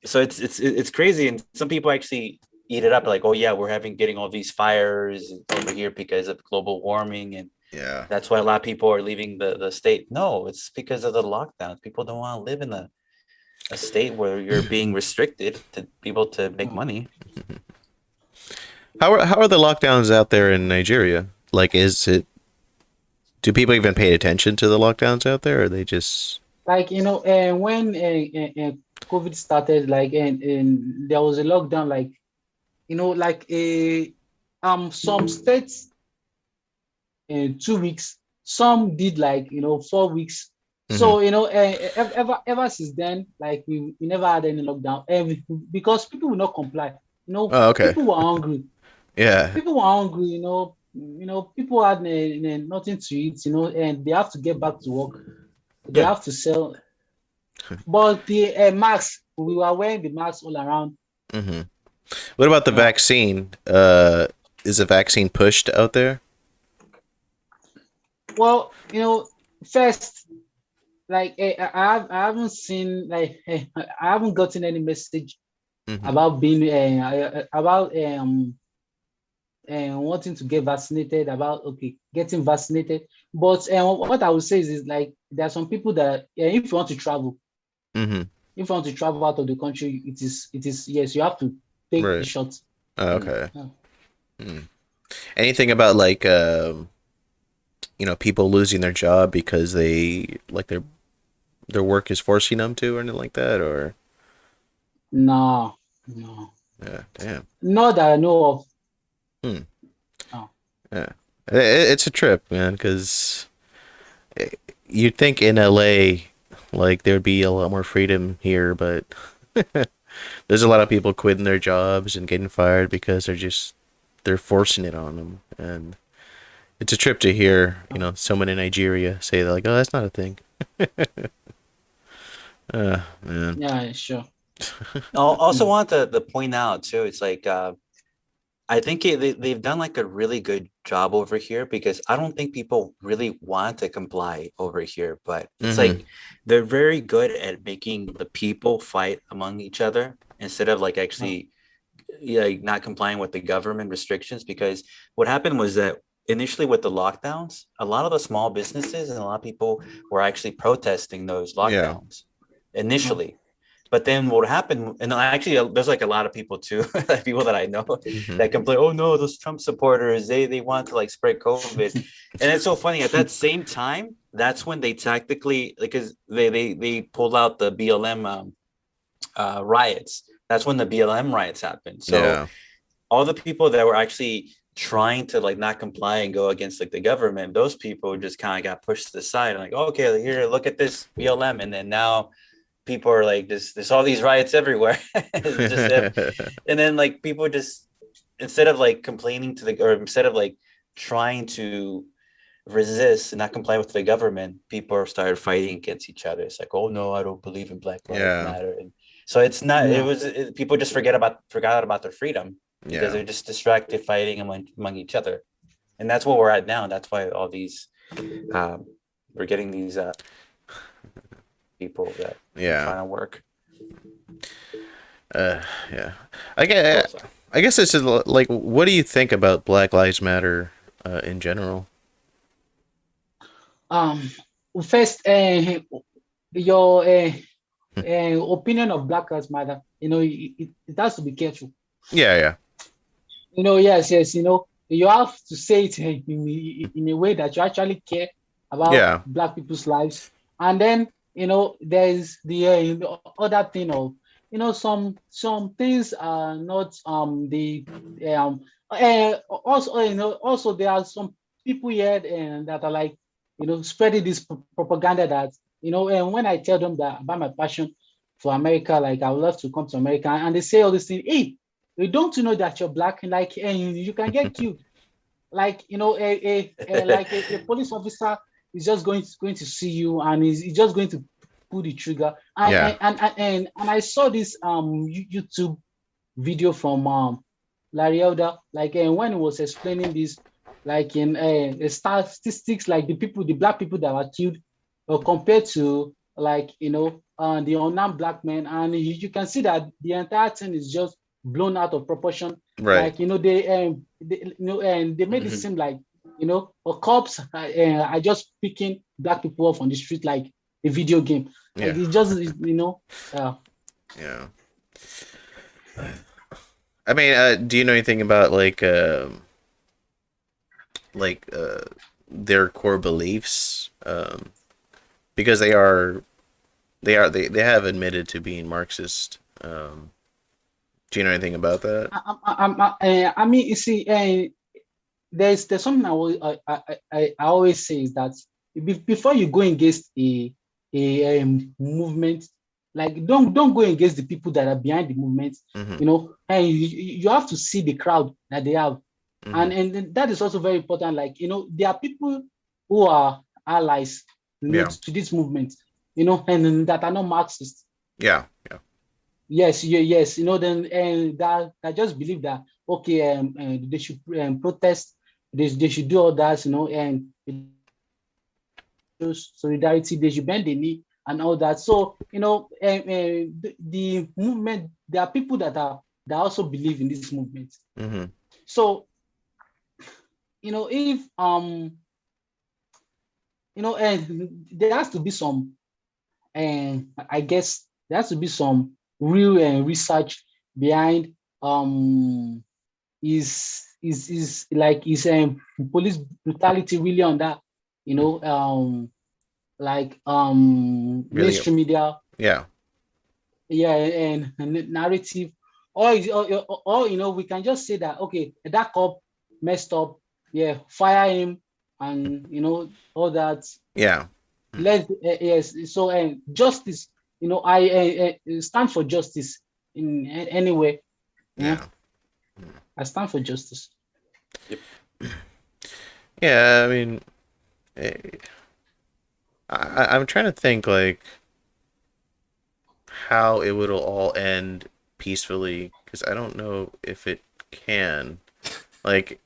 so it's crazy, and some people actually eat it up like, oh yeah, we're getting all these fires over here because of global warming, and Yeah. that's why a lot of people are leaving the state. No, it's because of the lockdowns. People don't want to live in a state where you're being restricted to people to make money. How are the lockdowns out there in Nigeria? Like, do people even pay attention to the lockdowns out there, or are they just? Like when COVID started, like and there was a lockdown, like like a some states in 2 weeks, some did like 4 weeks. Hmm. So ever since then, like we never had any lockdown, and because people will not comply. Oh, okay. People were hungry. Yeah. People were hungry. People had nothing to eat. And they have to get back to work. They Yeah. have to sell. But the masks, we were wearing the masks all around. Hmm. What about the Yeah. vaccine? Is the vaccine pushed out there? Well, first, like I haven't seen like I haven't gotten any message Hmm. about being about wanting to get vaccinated, about okay getting vaccinated. But what I would say is like there are some people that if you want to travel, Hmm. if you want to travel out of the country, it is yes, you have to take the Right. shot. Oh, Mm. okay. Yeah. Hmm. Anything about like people losing their job because they like their work is forcing them to, or anything like that, or No, no, yeah, damn. not that I know of. Hmm. No. Yeah. It's a trip, man, because you'd think in LA, like there'd be a lot more freedom here, but there's a lot of people quitting their jobs and getting fired because they're forcing it on them, and it's a trip to hear, someone in Nigeria say that, like, oh, that's not a thing. Man. Yeah, sure. I also want to point out too. It's like I think they've done like a really good job over here because I don't think people really want to comply over here, but it's Hmm. like they're very good at making the people fight among each other instead of like Yeah. actually like not complying with the government restrictions. Because what happened was that initially with the lockdowns, a lot of the small businesses and a lot of people were actually protesting those Yeah. lockdowns Yeah. initially. But then what happened, and actually there's like a lot of people too, people that I know Hmm. that complain, oh no, those Trump supporters, they want to like spread COVID. And it's so funny, at that same time, that's when they tactically, because they pulled out the BLM riots. That's when the BLM riots happened. So Yeah. all the people that were actually trying to like not comply and go against like the government, those people just kind of got pushed to the side and like, oh, okay, here, look at this BLM. And then now people are like, there's all these riots everywhere. It's just and then like people just instead of like complaining to the or instead of like trying to resist and not comply with the government, people started fighting against each other. It's like, oh no, I don't believe in Black Lives Yeah. Matter. And so it's not Yeah. people just forgot about their freedom because Yeah. they're just distracted fighting among each other. And that's where we're at now. That's why all these um, we're getting these people that are Yeah. trying to work. Yeah. I guess, So I guess this is like, what do you think about Black Lives Matter in general? Um, First, your opinion of Black Lives Matter. It has to be careful. Yeah, yeah, Yes, yes. You have to say it in a way that you actually care about yeah, Black people's lives. And then, there's the other thing of, some things are not the also, also there are some people here that are like, spreading this propaganda that, and when I tell them that about my passion for America, like I would love to come to America, and they say all these things, hey, you don't know that you're Black, and like, and you can get killed. Like, like a police officer is just going to see you, and he's just going to pull the trigger. yeah. And I saw this YouTube video from Larry Elder, like, when he was explaining this, like in statistics, like the Black people that were killed, compared to, like, the unarmed Black men, and you can see that the entire thing is just blown out of proportion. Right. Like, and they made it Mhm. seem like, cops are just picking Black people off on the street like a video game. Like, Yeah. it just, Yeah. I mean, do you know anything about like their core beliefs? Because they have admitted to being Marxist. Do you know anything about that? I mean, you see, there's something I always say is that before you go against a movement, like, don't go against the people that are behind the movement. Mm-hmm. And you have to see the crowd that they have, Mm-hmm. and that is also very important. Like, there are people who are allies, Yeah. to this movement, and that are not Marxist. Yeah. Yeah. Yes, yes, then, and that I just believe that, okay, they should protest, they should do all that, and solidarity, they should bend the knee and all that. So, the movement, there are people that also believe in this movement. Mm-hmm. So, if and there has to be some, and I guess there has to be some real research behind, is like, is police brutality really on that, like, Really. mainstream media, Yeah. yeah, and narrative, or we can just say that, okay, that cop messed up, yeah, fire him, and all that. Yeah. Yes, so, justice, I stand for justice in any way. Yeah, Yeah. I stand for justice. Yep. Yeah. I mean, eh, I'm trying to think like how it would all end peacefully because I don't know if it can. Like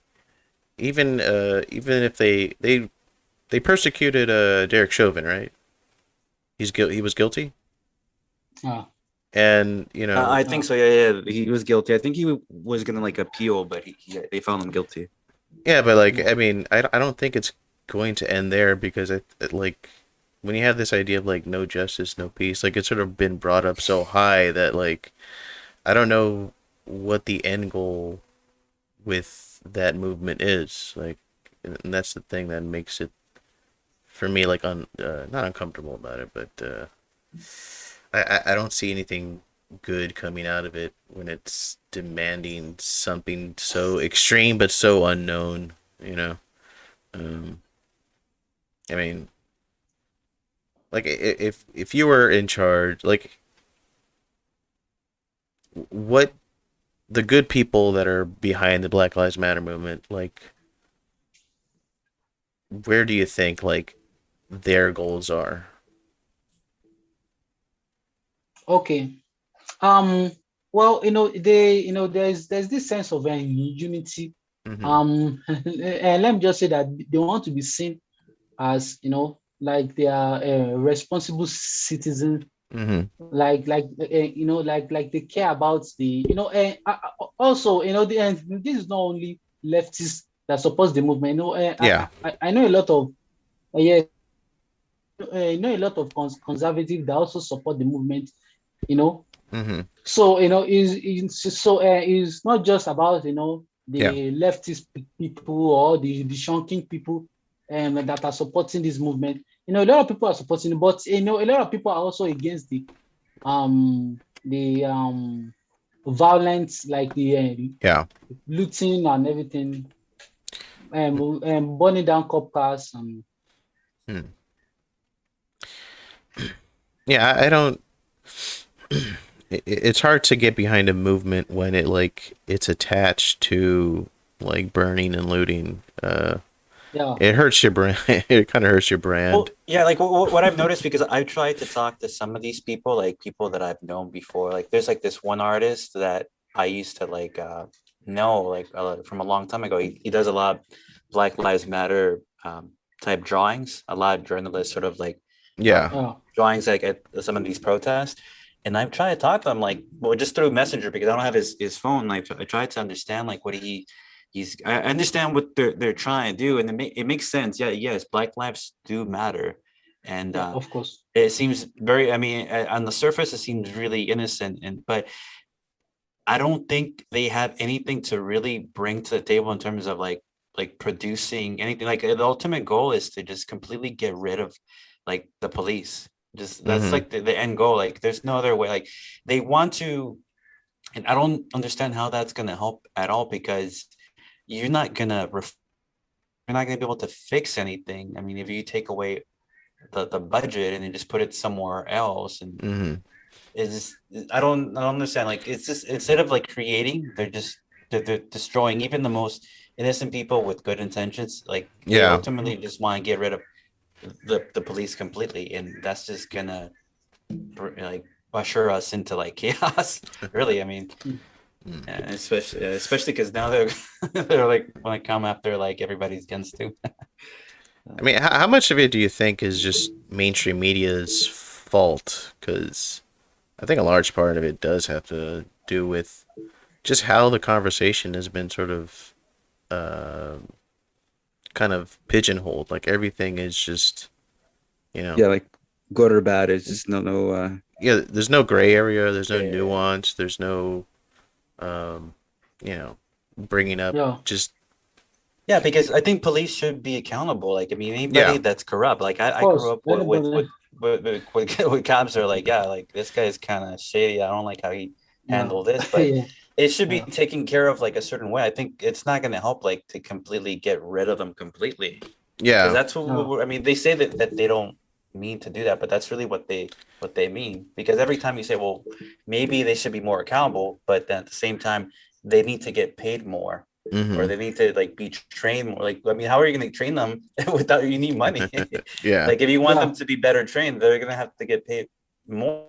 even if they persecuted Derek Chauvin, right? He was guilty, uh, and I uh, think so. Yeah, yeah. He was guilty. I think he was gonna like appeal, but they found him guilty. yeah, but like yeah. I mean I don't think it's going to end there because like when you have this idea of like no justice, no peace, like it's sort of been brought up so high that like I don't know what the end goal with that movement is. Like, and that's the thing that makes it for me like not uncomfortable about it, but I don't see anything good coming out of it when it's demanding something so extreme but so unknown. You know, um, I mean, like if you were in charge, like what the good people that are behind the Black Lives Matter movement, like where do you think like their goals are? Okay. Um. Well, there's this sense of unity. Mm-hmm. And let me just say that they want to be seen as, like they are a responsible citizen, Mm-hmm. like they care about the, also, and this is not only leftist that supports the movement. Yeah. I know a lot of yeah, I know a lot of conservatives that also support the movement. You know, Mm-hmm. so it's not just about Yeah. the leftist people or the shunking people that are supporting this movement. A lot of people are supporting it, but a lot of people are also against the violence, like the Yeah. looting and everything, burning down cop cars and Hmm. Yeah. I don't. It's hard to get behind a movement when it's attached to like burning and looting. yeah. It hurts your brand. It kind of hurts your brand. Well, yeah, like what I've noticed, because I've tried to talk to some of these people, like people that I've known before. Like there's like this one artist that I used to like know like from a long time ago. He does a lot of Black Lives Matter type drawings. A lot of journalists sort of like Yeah. Yeah. drawings like at some of these protests. And I've tried to talk to him like, well, just through Messenger because I don't have his phone. Like I tried to understand like what I understand what they're trying to do, and it makes sense. Yeah, yes, Black lives do matter, and Yeah, of course. it seems very. I mean, on the surface, it seems really innocent, but I don't think they have anything to really bring to the table in terms of like producing anything. Like the ultimate goal is to just completely get rid of like the police. Just that's Mm-hmm. like the end goal. Like there's no other way. Like they want to, and I don't understand how that's gonna help at all because you're not gonna you're not gonna be able to fix anything. I mean, if you take away the budget and then just put it somewhere else, and Mm-hmm. is I don't understand. Like it's just instead of like creating, they're destroying even the most innocent people with good intentions. Like they Yeah. ultimately just want to get rid of the police completely, and that's just gonna like usher us into like chaos. Really, I mean, Mm. Mm. and especially because now they're they're like want to come after like everybody's guns too. I mean, how much of it do you think is just mainstream media's fault? Because I think a large part of it does have to do with just how the conversation has been sort of uh, kind of pigeonholed. Like everything is just, you know, Yeah, like good or bad. It's just no yeah. There's no gray area. There's no gray area. nuance. There's no, um, you know, bringing up Yeah, just Yeah, because I think police should be accountable. Like, I mean, anybody yeah. that's corrupt. Like, of I grew course. up Anybody. with cops are like, yeah, like this guy's kind of shady. I don't like how he Yeah. handled this, but Yeah. it should be Yeah. taken care of like a certain way. I think it's not going to help like to completely get rid of them completely because Yeah. that's Yeah. I mean, they say that they don't mean to do that, but that's really what they mean. Because every time you say, well, maybe they should be more accountable, but then at the same time, they need to get paid more or Mm-hmm. they need to like be trained more. Like, I mean, how are you going to train them without you need money? Yeah. Like, if you want them Yeah. to be better trained, they're going to have to get paid more.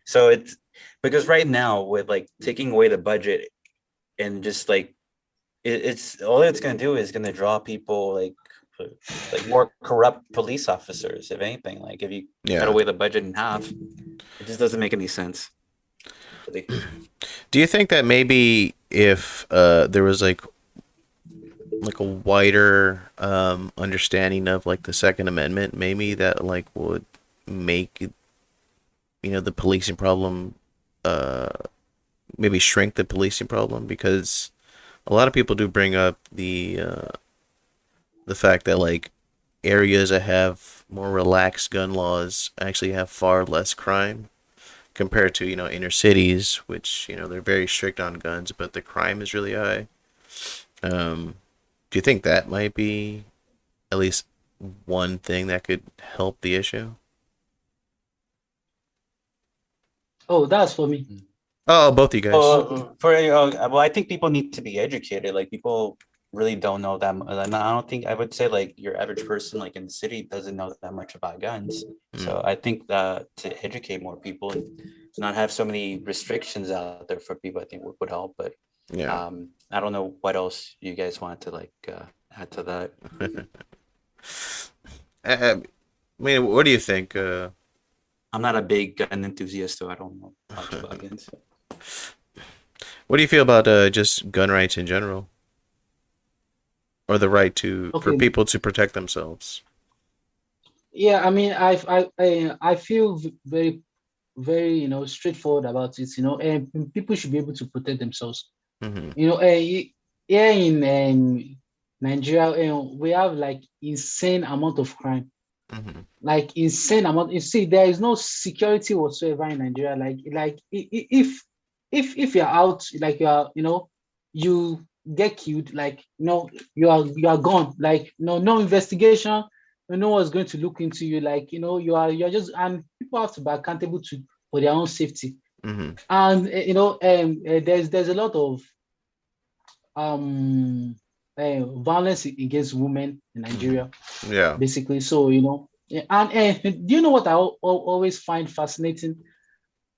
So it's because right now with like taking away the budget and just like it's all it's going to do is going to draw people like more corrupt police officers. If anything, like if you cut Yeah. away the budget in half, it just doesn't make any sense. Really. Do you think that maybe if there was like a wider understanding of like the Second Amendment, maybe that like would make the policing problem uh maybe shrink the policing problem? Because a lot of people do bring up the fact that like areas that have more relaxed gun laws actually have far less crime compared to inner cities, which they're very strict on guns, but the crime is really high. um do you think that might be at least one thing that could help the issue? Mm. Oh, that's for me. Oh, both of you guys. Well, I think people need to be educated. Like people really don't know that. And I don't think I would say like your average person like in the city doesn't know that much about guns. Mm, So I think that to educate more people and not have so many restrictions out there for people, I think would help. But yeah. I don't know what else you guys want to like add to that. I mean, what do you think? I'm not a big gun enthusiast, so I don't know much about guns. What do you feel about just gun rights in general? or the right to for Okay. people to protect themselves? Yeah, I mean, I feel very, very, straightforward about it, and people should be able to protect themselves. Hmm. Here in Nigeria, we have like insane amount of crime, Hmm. like insane amount. You see, there is no security whatsoever in Nigeria. If you're out, like you are, you get killed, like you are gone. Like no investigation, no one's going to look into you. Like you're just, and people have to be accountable to for their own safety. Hmm. And there's a lot of violence against women in Hmm. Nigeria, Yeah. basically. So yeah, and do you know what I always find fascinating?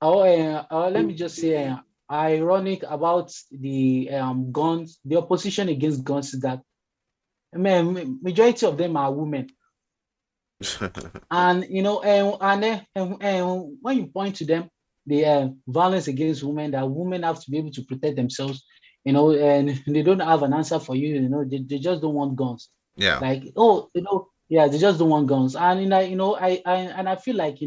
Let me just say, ironic about the guns, the opposition against guns is that majority of them are women, and when you point to them, the violence against women, that women have to be able to protect themselves, and they don't have an answer for you. They just don't want guns. Yeah. Like, oh, yeah, they just don't want guns, and I feel like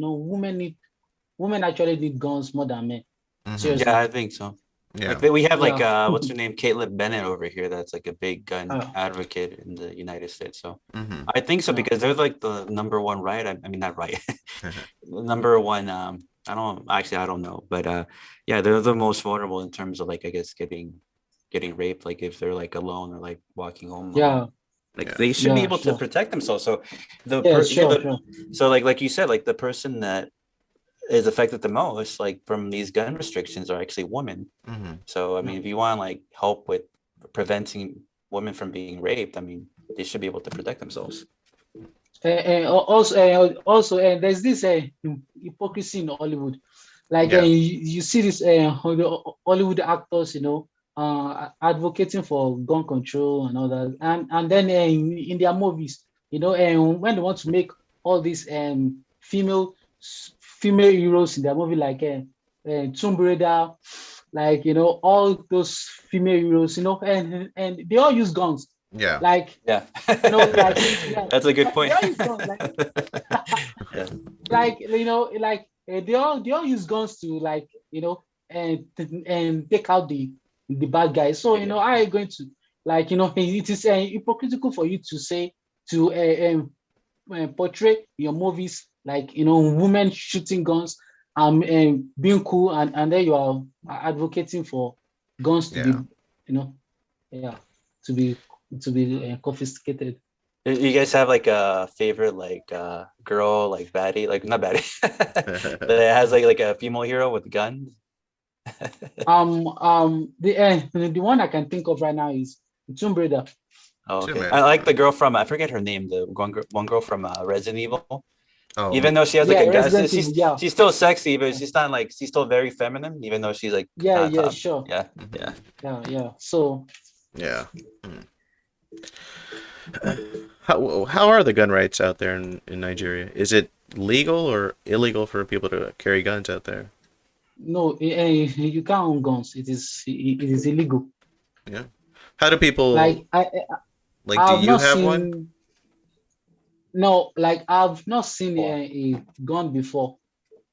women actually need guns more than men. Hmm. Yeah, Seriously. I think so. Like Yeah. we have like Yeah. what's her name, Caitlin Bennett over here. That's like a big gun uh, advocate in the United States. So Hmm. I think so yeah. because they're like the number one right. I mean not right, number one. I don't know, but yeah, they're the most vulnerable in terms of like I guess getting raped. Like if they're like alone or like walking home alone. Yeah. Like Yeah. they should be Yeah. able to Sure. protect themselves. So Yeah. Sure. Sure. so like you said, like the person that is affected the most, like from these gun restrictions, are actually women. Hmm. So I Yeah. mean, if you want like help with preventing women from being raped, I mean, they should be able to protect themselves. Also, there's this hypocrisy in Hollywood. Like, Yeah. you see this Hollywood actors, advocating for gun control and all that, and then in their movies, and when they want to make all these female heroes in their movie, like Tomb Raider, like all those female heroes, and they all use guns, Yeah. like Yeah, like yeah, that's a good they point. all use guns, Yeah, like they all use guns to, like, and take out the bad guys. So how are you going to, like, it is hypocritical for you to say, to portray your movies like, women shooting guns, and being cool, and then you are advocating for guns to be, Yeah. yeah, to be confiscated. you guys have like a favorite like girl like baddie, like not baddie, that has like a female hero with guns. The one I can think of right now is Tomb Raider. Oh, Two okay. I minutes. like the girl from I forget her name, the one girl from Resident Evil. Oh, Even though she has like Yeah, a gun, Resident Evil. Yeah, she's still sexy, but she's not like she's still very feminine, even though she's like yeah, kind of yeah, top. sure. Yeah, mhm. yeah. Yeah. So, Yeah. How are the gun rights out there in Nigeria? Is it legal or illegal for people to carry guns out there? no, you can't own guns. It is illegal. Yeah. How do people Like, I like? Do I've you not have one? seen no, like, I've not seen Cool. a gun before.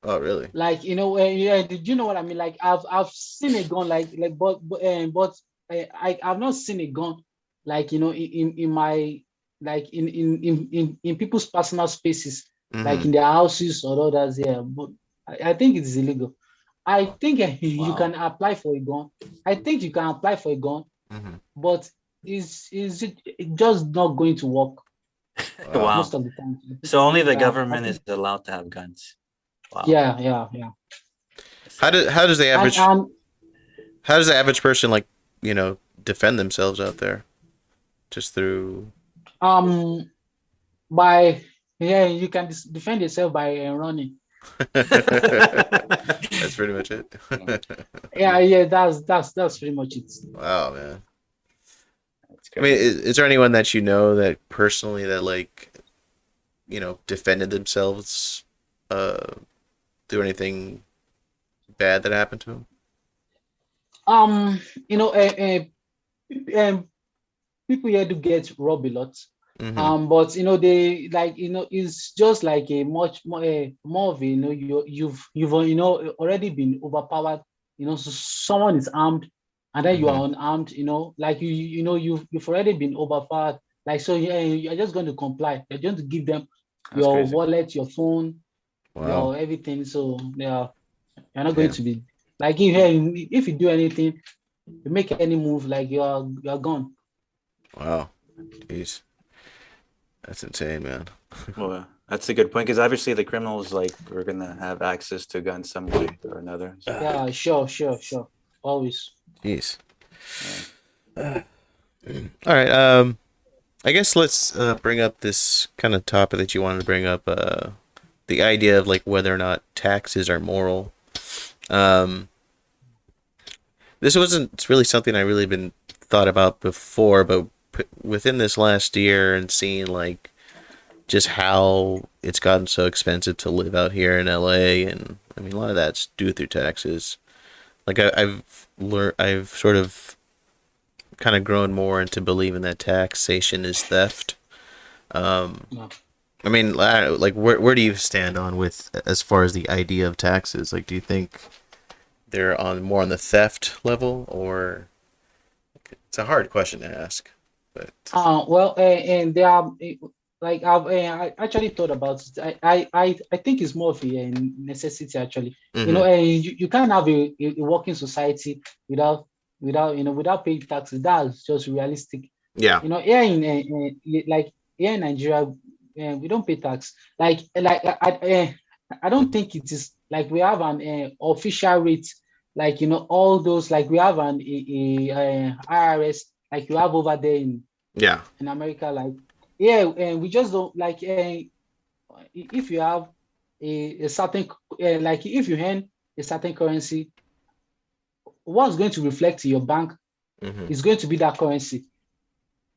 Oh, really? Like, yeah, did you know what I mean? Like, I've seen a gun, like, but I've not seen a gun, like, in my, like, in people's personal spaces, like Hmm. in their houses or others. Yeah, but I think it's illegal. I think you Wow. can apply for a gun. I think you can apply for a gun, Hmm. but is it just not going to work Wow. Wow. most of the time? So only the Yeah, I government think. is allowed to have guns. Wow. Yeah. That's sad. How does the And average how does the average person like defend themselves out there? Just through. um by yeah, you can defend yourself by running. That's pretty much it. Yeah, that's pretty much it. Wow, man. That's I mean, crazy. is there anyone that you know that personally that like defended themselves uh through anything bad that happened to um you know uh, uh, um, people here do get robbed a lot. Mm-hmm. But they like it's just like a much more more of a you've already been overpowered. So someone is armed, and then you Mm-hmm. are unarmed. Like you've already been overpowered. Like so, yeah, you're just going to comply. You're going to give them That's your crazy. wallet, your phone, Wow. your everything. So yeah, you're not going Damn. to be like if you do anything, you make any move, like you're gone. Wow. Jeez. That's insane, man. Well, that's a good point because obviously the criminals like are gonna have access to guns some way or another. So Yeah, sure. Always. Jeez. yeah. All right. I guess let's bring up this kind of topic that you wanted to bring up. The idea of like whether or not taxes are moral. Um, this wasn't really something I really been thought about before, but within this last year and seeing like just how it's gotten so expensive to live out here in LA, and I mean a lot of that's due through taxes. Like I've learned, I've sort of kind of grown more into believing that taxation is theft. Um, Yeah. I mean, like where do you stand on with as far as the idea of taxes? Like, do you think they're on more on the theft level, or it's a hard question to ask, but Well, and they are like I actually thought about it. I think it's more of a necessity actually. mm-hmm. You can't have a working society without paying taxes. That's just realistic. Yeah, Here like here in Nigeria, we don't pay tax. I don't think it is like we have an official rate, like all those, like we have IRS like you have over there yeah, in America. Like yeah, and we just don't like if you have a certain like if you earn a certain currency, what's going to reflect in your bank mm-hmm. is going to be that currency.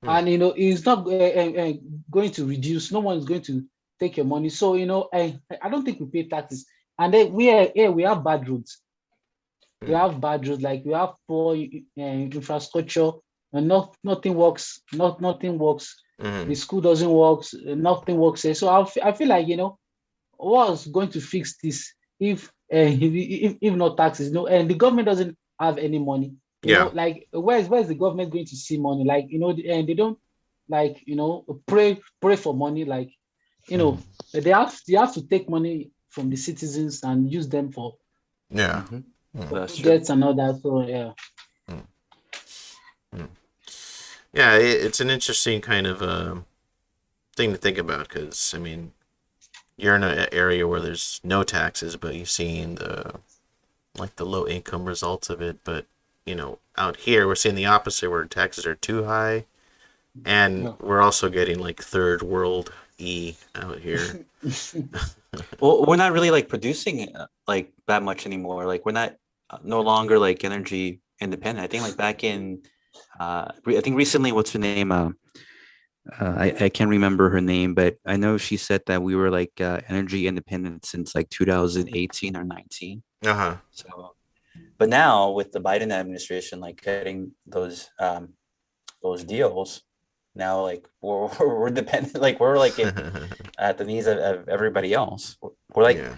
Hmm. And it's not going to reduce. No one is going to take your money. So I don't think we pay taxes. And then we have bad roads. We Hmm. have bad roads. Like we have poor infrastructure, and nothing works. Nothing works. Mm-hmm. The school doesn't work. Nothing works here. So I feel like what's going to fix this if not taxes? And the government doesn't have any money. Yeah, Like where's the government going to see money? Like and they don't like pray for money. Like mm-hmm. they have to take money from the citizens and use them for Yeah. Hmm. Mm-hmm. That's true. projects and all that. So yeah. Mm-hmm. Yeah, it's an interesting kind of thing to think about because I mean you're in an area where there's no taxes, but you've seen the low income results of it. But out here we're seeing the opposite, where taxes are too high, and Yeah. we're also getting like third world out here. Well, we're not really like producing like that much anymore. Like we're not no longer like energy independent. I think like back in I think recently, what's her name? I can't remember her name, but I know she said that we were like energy independent since like 2018 or 19. Uh huh. So, but now with the Biden administration like getting those deals, now like we're dependent, like we're like at the knees of everybody else. We're like Yeah.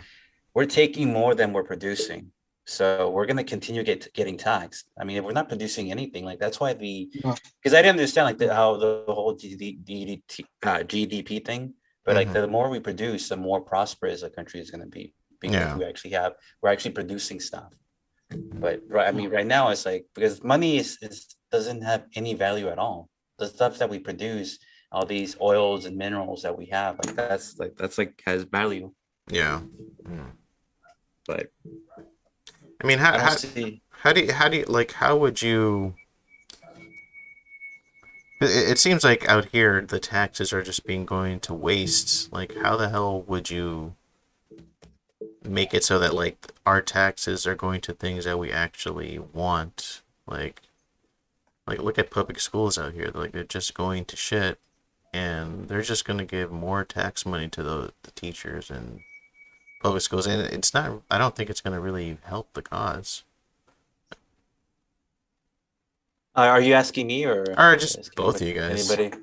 we're taking more than we're producing. So we're going to continue getting taxed. I mean, if we're not producing anything, like that's why Yeah. because I didn't understand like how the whole GDP thing, but like Mm-hmm. the more we produce, the more prosperous a country is going to be because Yeah. we're actually producing stuff. But right, I mean, right now it's like because money is doesn't have any value at all. The stuff that we produce, all these oils and minerals that we have, like that's has value. Yeah. Mm. But I mean, I don't see. how do you like how would you? It seems like out here the taxes are just being going to waste. Like, how the hell would you make it so that like our taxes are going to things that we actually want? Like look at public schools out here. Like they're just going to shit, and they're just gonna give more tax money to the teachers and public schools, and it's not. I don't think it's gonna really help the cause. Are you asking me or just asking both of you guys, anybody?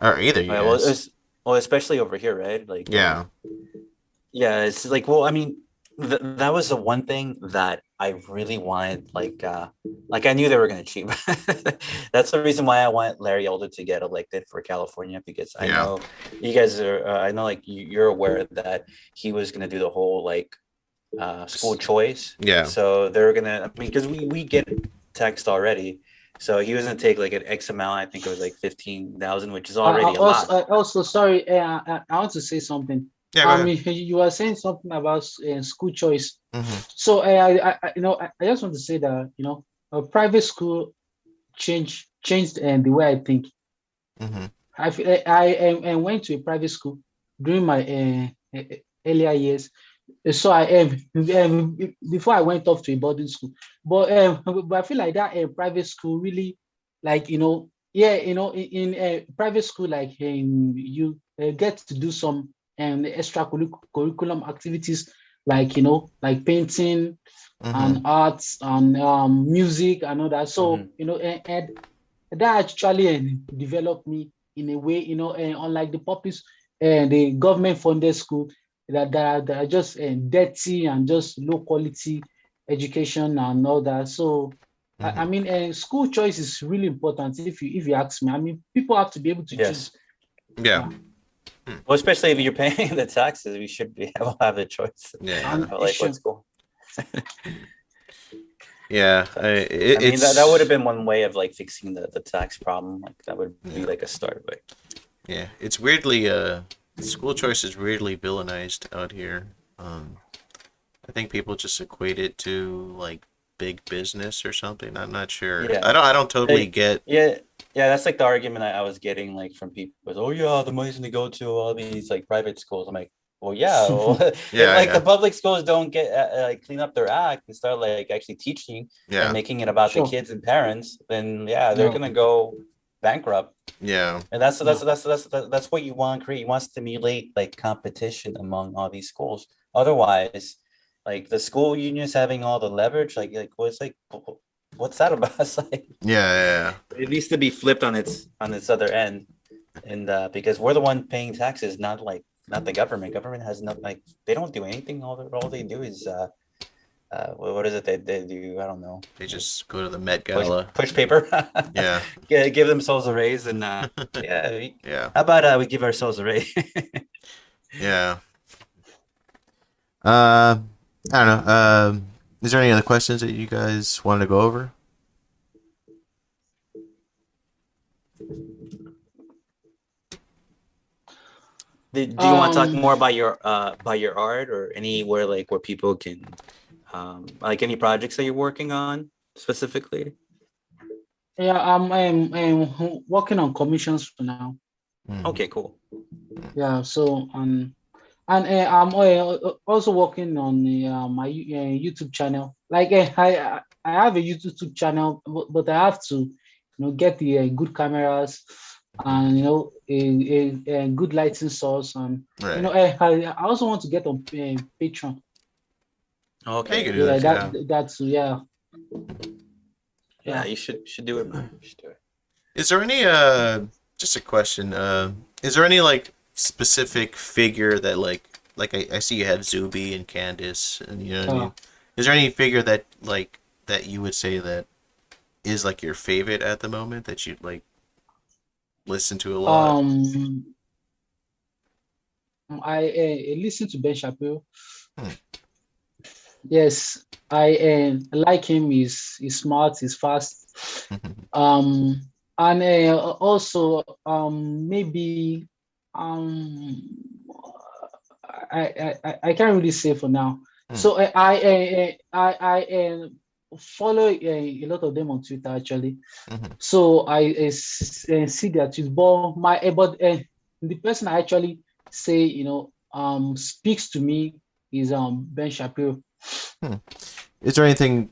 or either you Well, guys. especially over here, right? Like, Yeah. yeah, it's like, well, I mean, that was the one thing that I really wanted. Like I knew they were going to cheat. That's the reason why I want Larry Elder to get elected for California, because I Yeah. know you guys are. I know, like you're aware that he was going to do the whole like school choice. Yeah. So they're gonna. I mean, because we get text already. So he was gonna take like an X amount. I think it was like 15,000, which is already a lot. Also, sorry, I want to say something. Yeah. Go ahead. You were saying something about school choice. Mm-hmm. So, I just want to say that, a private school changed the way I think. Mm-hmm. I went to a private school during my earlier years. So before I went off to a boarding school, but I feel like that private school really, like, yeah, in a private school, like, you get to do some extra curriculum activities, like, like painting and Mm-hmm. arts and music and all that. So, Mhm. and that actually developed me in a way, unlike the puppies and the government funded school that are just dirty and just low quality education and all that. So I Mm-hmm. mean, school choice is really important. If you ask me, I mean, people have to be able to choose. Yes. Yeah. Yeah. Well, especially if you're paying the taxes, we should be able to have a choice Yeah. And of like sure. what's cool. Yeah. I mean, that would have been one way of like fixing the tax problem. Like that would be Yeah. like a start. But Yeah. It's weirdly school choice is weirdly villainized out here. I think people just equate it to like big business or something. I'm not sure. yeah, I don't totally like, get. yeah, yeah. That's like the argument I was getting like from people was, oh yeah, the money's gonna go to all these like private schools. I'm like, well, yeah. Well, if Yeah. like the Yeah. public schools don't get like clean up their act and start like actually teaching and Yeah. making it about the Sure. kids and parents, then yeah, they're Yeah. gonna go bankrupt. Yeah. And that's Yeah. that's what you want to create. You want to stimulate like competition among all these schools. Otherwise, like the school unions having all the leverage, like what's that about? It's like Yeah. it needs to be flipped on its other end, and because we're the one paying taxes, not the government. Government has not like they don't do anything. All they do is what is it they do? I don't know. They just go to the Met Push Gala. push paper. Yeah. Give themselves a raise, and yeah. Yeah. How about we give ourselves a raise? Yeah. I don't know. Is there any other questions that you guys wanted to go over? Do you want to talk more about your art or anywhere like where people can like any projects that you're working on specifically? Yeah, I'm working on commissions for now. Okay, cool. Yeah, so and I'm also working on my YouTube channel. Like, I have a YouTube channel, but I have to, get the good cameras and a good lighting source, and Right. I also want to get on Patreon. Yeah, you Okay. can do Yeah, that. that's yeah. Yeah, you should do it, man. You should do it. Is there any just a question, is there any like specific figure that like I see you have Zuby and Candace and you know what I mean? Is there any figure that like that you would say that is like your favorite at the moment that you'd like listen to a lot? I listen to Ben Shapiro. Hmm. Yes, I like him. He's smart. He's fast. Um, and also maybe um I can't really say for now. So I follow a lot of them on Twitter actually. So I see their tweets, but the person I actually say speaks to me is Ben Shapiro. Is there anything,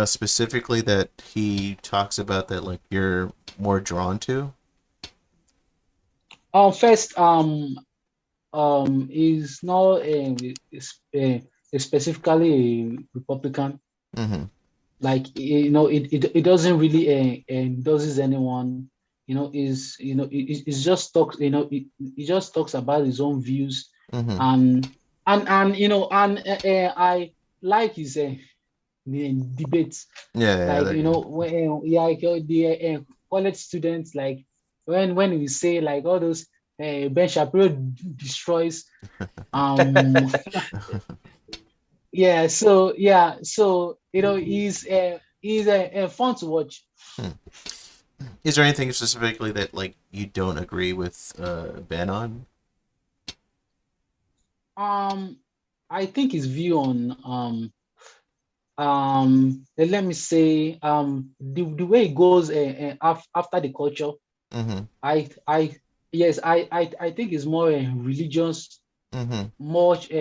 specifically that he talks about that like you're more drawn to? First, is not specifically a Republican. Mm-hmm. like it doesn't really endorses anyone. It just talks. It just talks about his own views, Mm-hmm. and I like his debates. Yeah, Like they're good. when the college students, like when we say like all those Ben Shapiro destroys. Um, so he's fun to watch. Hmm. Is there anything specifically that like you don't agree with Ben on? Um, I think his view on let me say the way it goes after the culture. Mm-hmm. I yes, I think it's more religious, Mm-hmm. much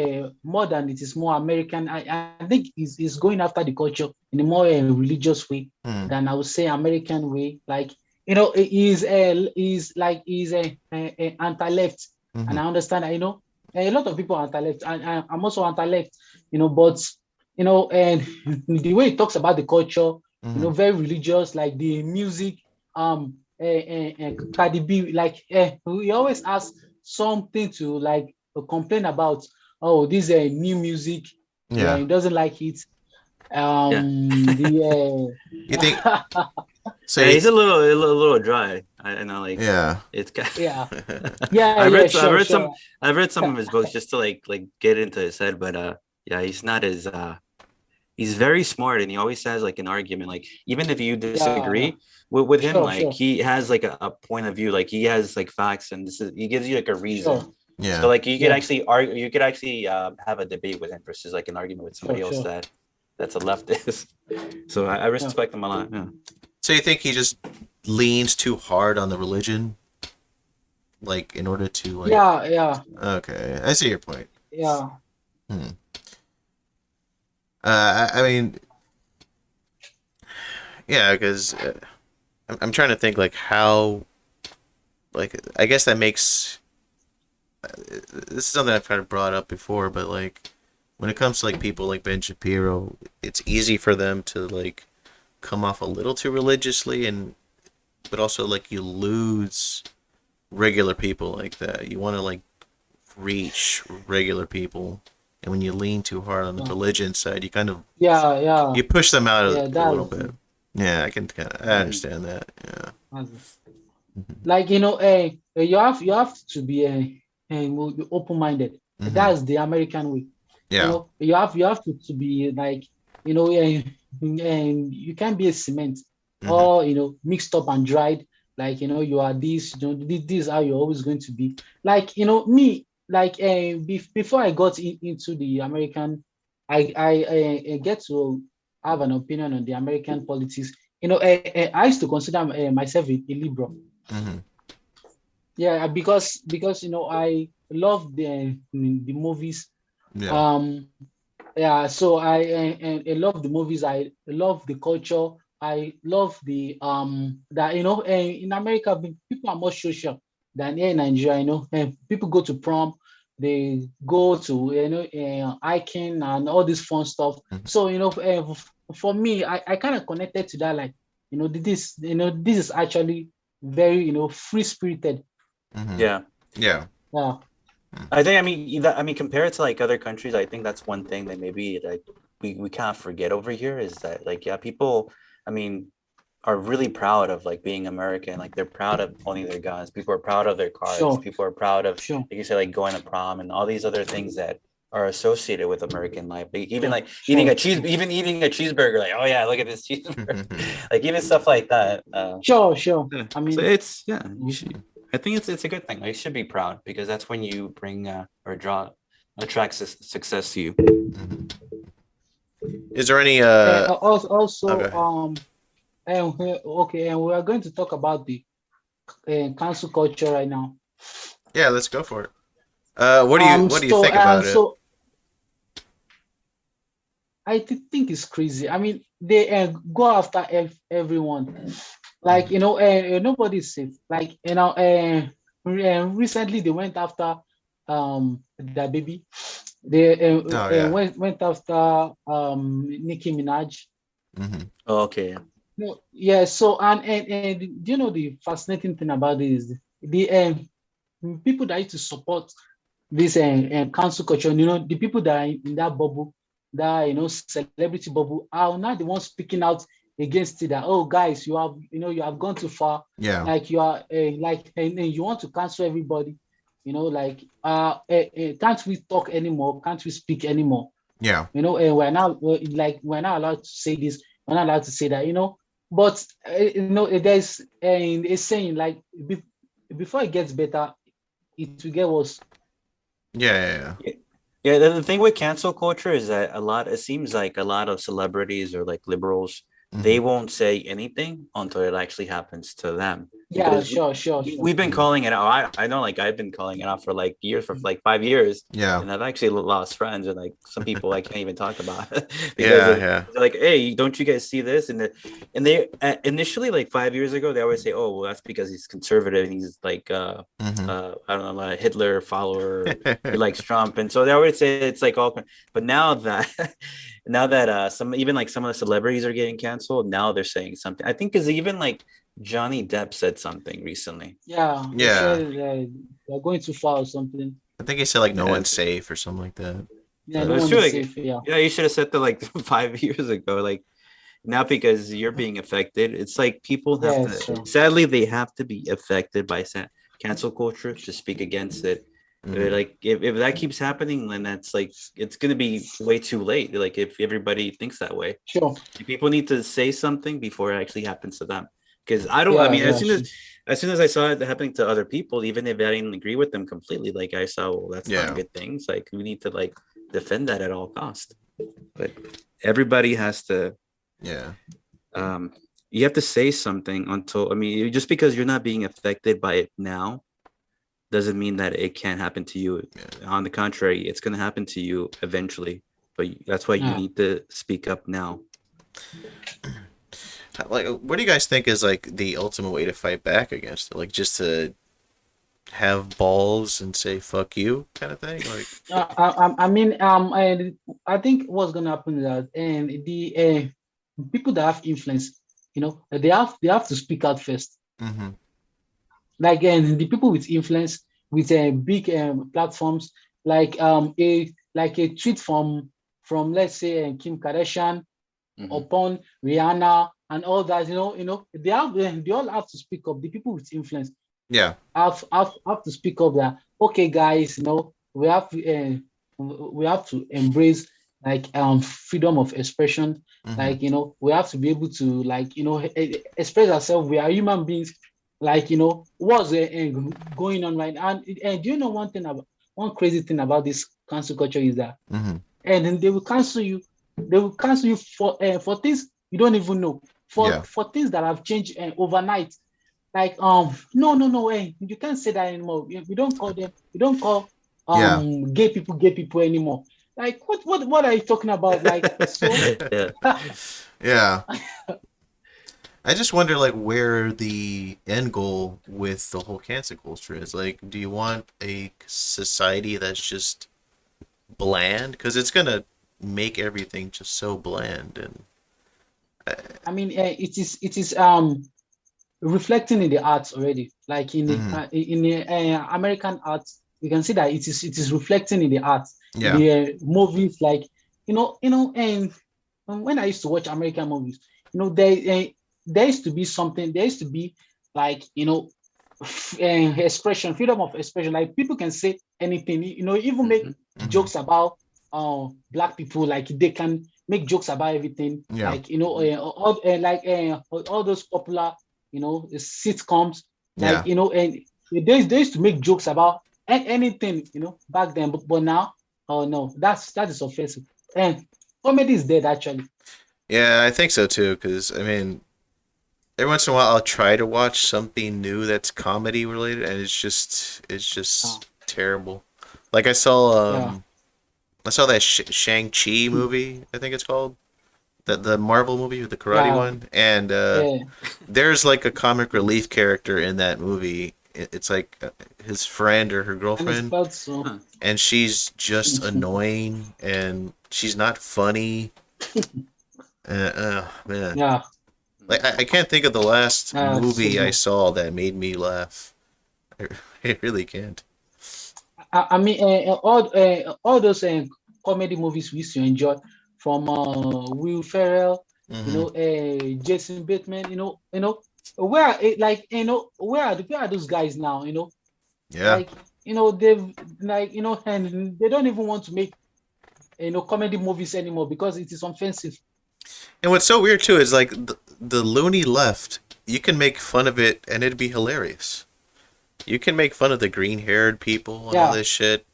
more than it is more American. I think it's going after the culture in a more religious way Mm-hmm. than I would say American way. Like he's a anti-left, and Mm-hmm. I understand that. A lot of people are anti-left, and I'm also anti-left. But and the way he talks about the culture, Mm-hmm. very religious, like the music, Cardi B, like he always has something to like complain about. Oh, this new music. Yeah, Yeah. he doesn't like it. Yeah. The You think so? Yeah, he's a little dry. I know, like Yeah. it's kind yeah, of, yeah, I've yeah, read I've sure, read some sure. I've read some of his books just to like get into his head, but yeah, he's not as he's very smart, and he always has like an argument. Like even if you Yeah, yeah, disagree with him, sure, like sure, he has like a point of view. Like he has like facts, and he gives you like a reason. sure. So Yeah. like you could Yeah, actually argue, you could actually have a debate with him versus like an argument with sure, somebody else sure. that's a leftist. So I Yeah, respect him a lot. Yeah. So you think he just leans too hard on the religion, like in order to like? yeah, yeah, Okay, I see your point. yeah. Hmm. I mean, yeah, because I'm trying to think like how, like I guess that makes this is something I've kind of brought up before, but like when it comes to like people like Ben Shapiro, it's easy for them to like come off a little too religiously, and but also like you lose regular people like that. You want to like reach regular people, and when you lean too hard on the Yeah, religion side, you kind of yeah, yeah, you push them out yeah. a little That's bit. Yeah, I can kind of I Mhm. understand that. Yeah. that's Mhm. like you have to be open-minded. Mhm. That's the American way. Yeah. You have to be like and you can't be a cement Mhm. or mixed up and dried. Like you are this. This is how you're always going to be. Like me. Like before I got into the American, I get to have an opinion on the American politics. I used to consider myself a liberal. Mhm. Yeah, because I love the movies. Yeah. um yeah, so I love the movies. I love the culture. I love the that in America people are more social than here in Nigeria. And people go to prom, they go to hiking and all this fun stuff. Mhm. So for me, I kind of connected to that. Like this is actually very free spirited. Mhm. Yeah. Yeah. Yeah, I think I mean compared to like other countries, I think that's one thing that maybe like we kind of forget over here is that like yeah, people I mean are really proud of like being American. Like they're proud of owning their guns. People are proud of their cars. sure, People are proud of, sure, like you said, like going to prom and all these other things that are associated with American life. Like, even sure, like sure, sure. even eating a cheeseburger, like, oh yeah, look at this cheeseburger. Like even stuff like that. Sure, sure. Yeah. I So mean, it's yeah, you mm, should. I think it's a good thing. Like, you should be proud because that's when you bring or draw attract success to you. Mhm. Is there any Oh, go also, ahead. okay, and we are going to talk about the cancel culture right now. Yeah, let's go for it. What do you So, think about it? I think it's crazy. I mean, they go after everyone. Like Mhm. nobody's safe. Like recently they went after the baby. They Oh yeah. went after Nicki Minaj. Oh, okay. No, yeah. So and do you know the fascinating thing about this is the people that used to support this cancel culture, the people that are in that bubble, that celebrity bubble, are now the ones speaking out against it. That, oh guys, you have gone too far. Yeah. Like you are like and you want to cancel everybody. Like can't we talk anymore? Can't we speak anymore? Yeah. And we're not allowed to say this. We're not allowed to say that. But there's a saying like before it gets better, it will get worse. Yeah. Yeah, yeah, the thing with cancel culture is that it seems like a lot of celebrities or like liberals, they won't say anything until it actually happens to them. Yeah, Because sure. we've been calling it out. I know, like, I've been calling it out for like years, for like 5 years, Yeah. and I've actually lost friends, and like some people I can't even talk about because Yeah. of, Yeah. they're like, hey, don't you guys see this? And they initially, like 5 years ago, they always say, oh, well, that's because he's conservative and he's like I don't know, a Hitler follower, he likes Trump, and so they always say it's like all. But now that now that some even like some of the celebrities are getting canceled, now they're saying something. I think because even like Johnny Depp said something recently. Yeah, he Yeah. said they're going too far or something. I think he said like no Yeah, one's safe or something like that. Yeah, no But it's one true. is Like, safe. Yeah, yeah, you should have said that like 5 years ago. Like now, because you're being affected, it's like people have yeah, to. it's true. Sadly, they have to be affected by cancel culture to speak against it. Like if that keeps happening, then that's like it's gonna be way too late. Like if everybody thinks that way, Sure. people need to say something before it actually happens to them. Because I don't. I Yeah, mean, yeah, sure. as soon as I saw it happening to other people, even if I didn't agree with them completely, like I saw, well, that's not a Yeah. good thing. It's like we need to like defend that at all cost. But everybody has to. Yeah. Um, you have to say something until. I mean, just because you're not being affected by it now doesn't mean that it can't happen to you. On the contrary, it's going to happen to you eventually. But that's why you Yeah. need to speak up now. Like, what do you guys think is like the ultimate way to fight back against it? Like, just to have balls and say "fuck you" kind of thing. Like, I mean, I think what's gonna happen is that and the people that have influence, they have to speak out first. Like the people with influence with big platforms, like a tweet from let's say Kim Kardashian upon Rihanna and all that, they all have to speak up. The people with influence yeah, have to speak up that, okay guys, we have to embrace like freedom of expression. Like we have to be able to like express ourselves. We are human beings. Like what's going on right now. And do you know one crazy thing about this cancel culture is that and then they will cancel you. They will cancel you for things you don't even know, yeah, for things that have changed overnight. Like no, you can't say that anymore. We don't call them. We don't call yeah. gay people anymore. Like what are you talking about? Like so. Yeah. Yeah. I just wonder, like, where the end goal with the whole cancel culture is. Like, do you want a society that's just bland? Because it's gonna make everything just so bland, and I mean, it is reflecting in the arts already. Like in the American arts, you can see that it is reflecting in the arts, in yeah, the movies. Like and when I used to watch American movies, there used to be something. There used to be like expression, freedom of expression. Like people can say anything. Even make jokes about black people. Like they can make jokes about everything. yeah, Like all those popular sitcoms. yeah, Like and they used to make jokes about anything back then. But now, oh no, that is offensive. And comedy is dead actually. yeah. I think so too. Because I mean, every once in a while, I'll try to watch something new that's comedy related, and it's Oh, just terrible. Like yeah. I saw that Shang-Chi movie, I think it's called. The Marvel movie with the karate Yeah. one. And Yeah. there's like a comic relief character in that movie. It's like his friend or her And it's girlfriend, felt so. Huh. and she's just annoying and she's not funny. Man, Yeah. like I can't think of the last So movie I no. saw that made me laugh. I, I really can't. I mean, all those comedy movies we used to enjoy from Will Ferrell, Hmm. Jason Bateman, where like where are those guys now? Yeah. Like they've like and they don't even want to make comedy movies anymore because it is offensive. And what's so weird too is like the loony left. You can make fun of it and it'd be hilarious. You can make fun of the green-haired people and all Yeah, this shit.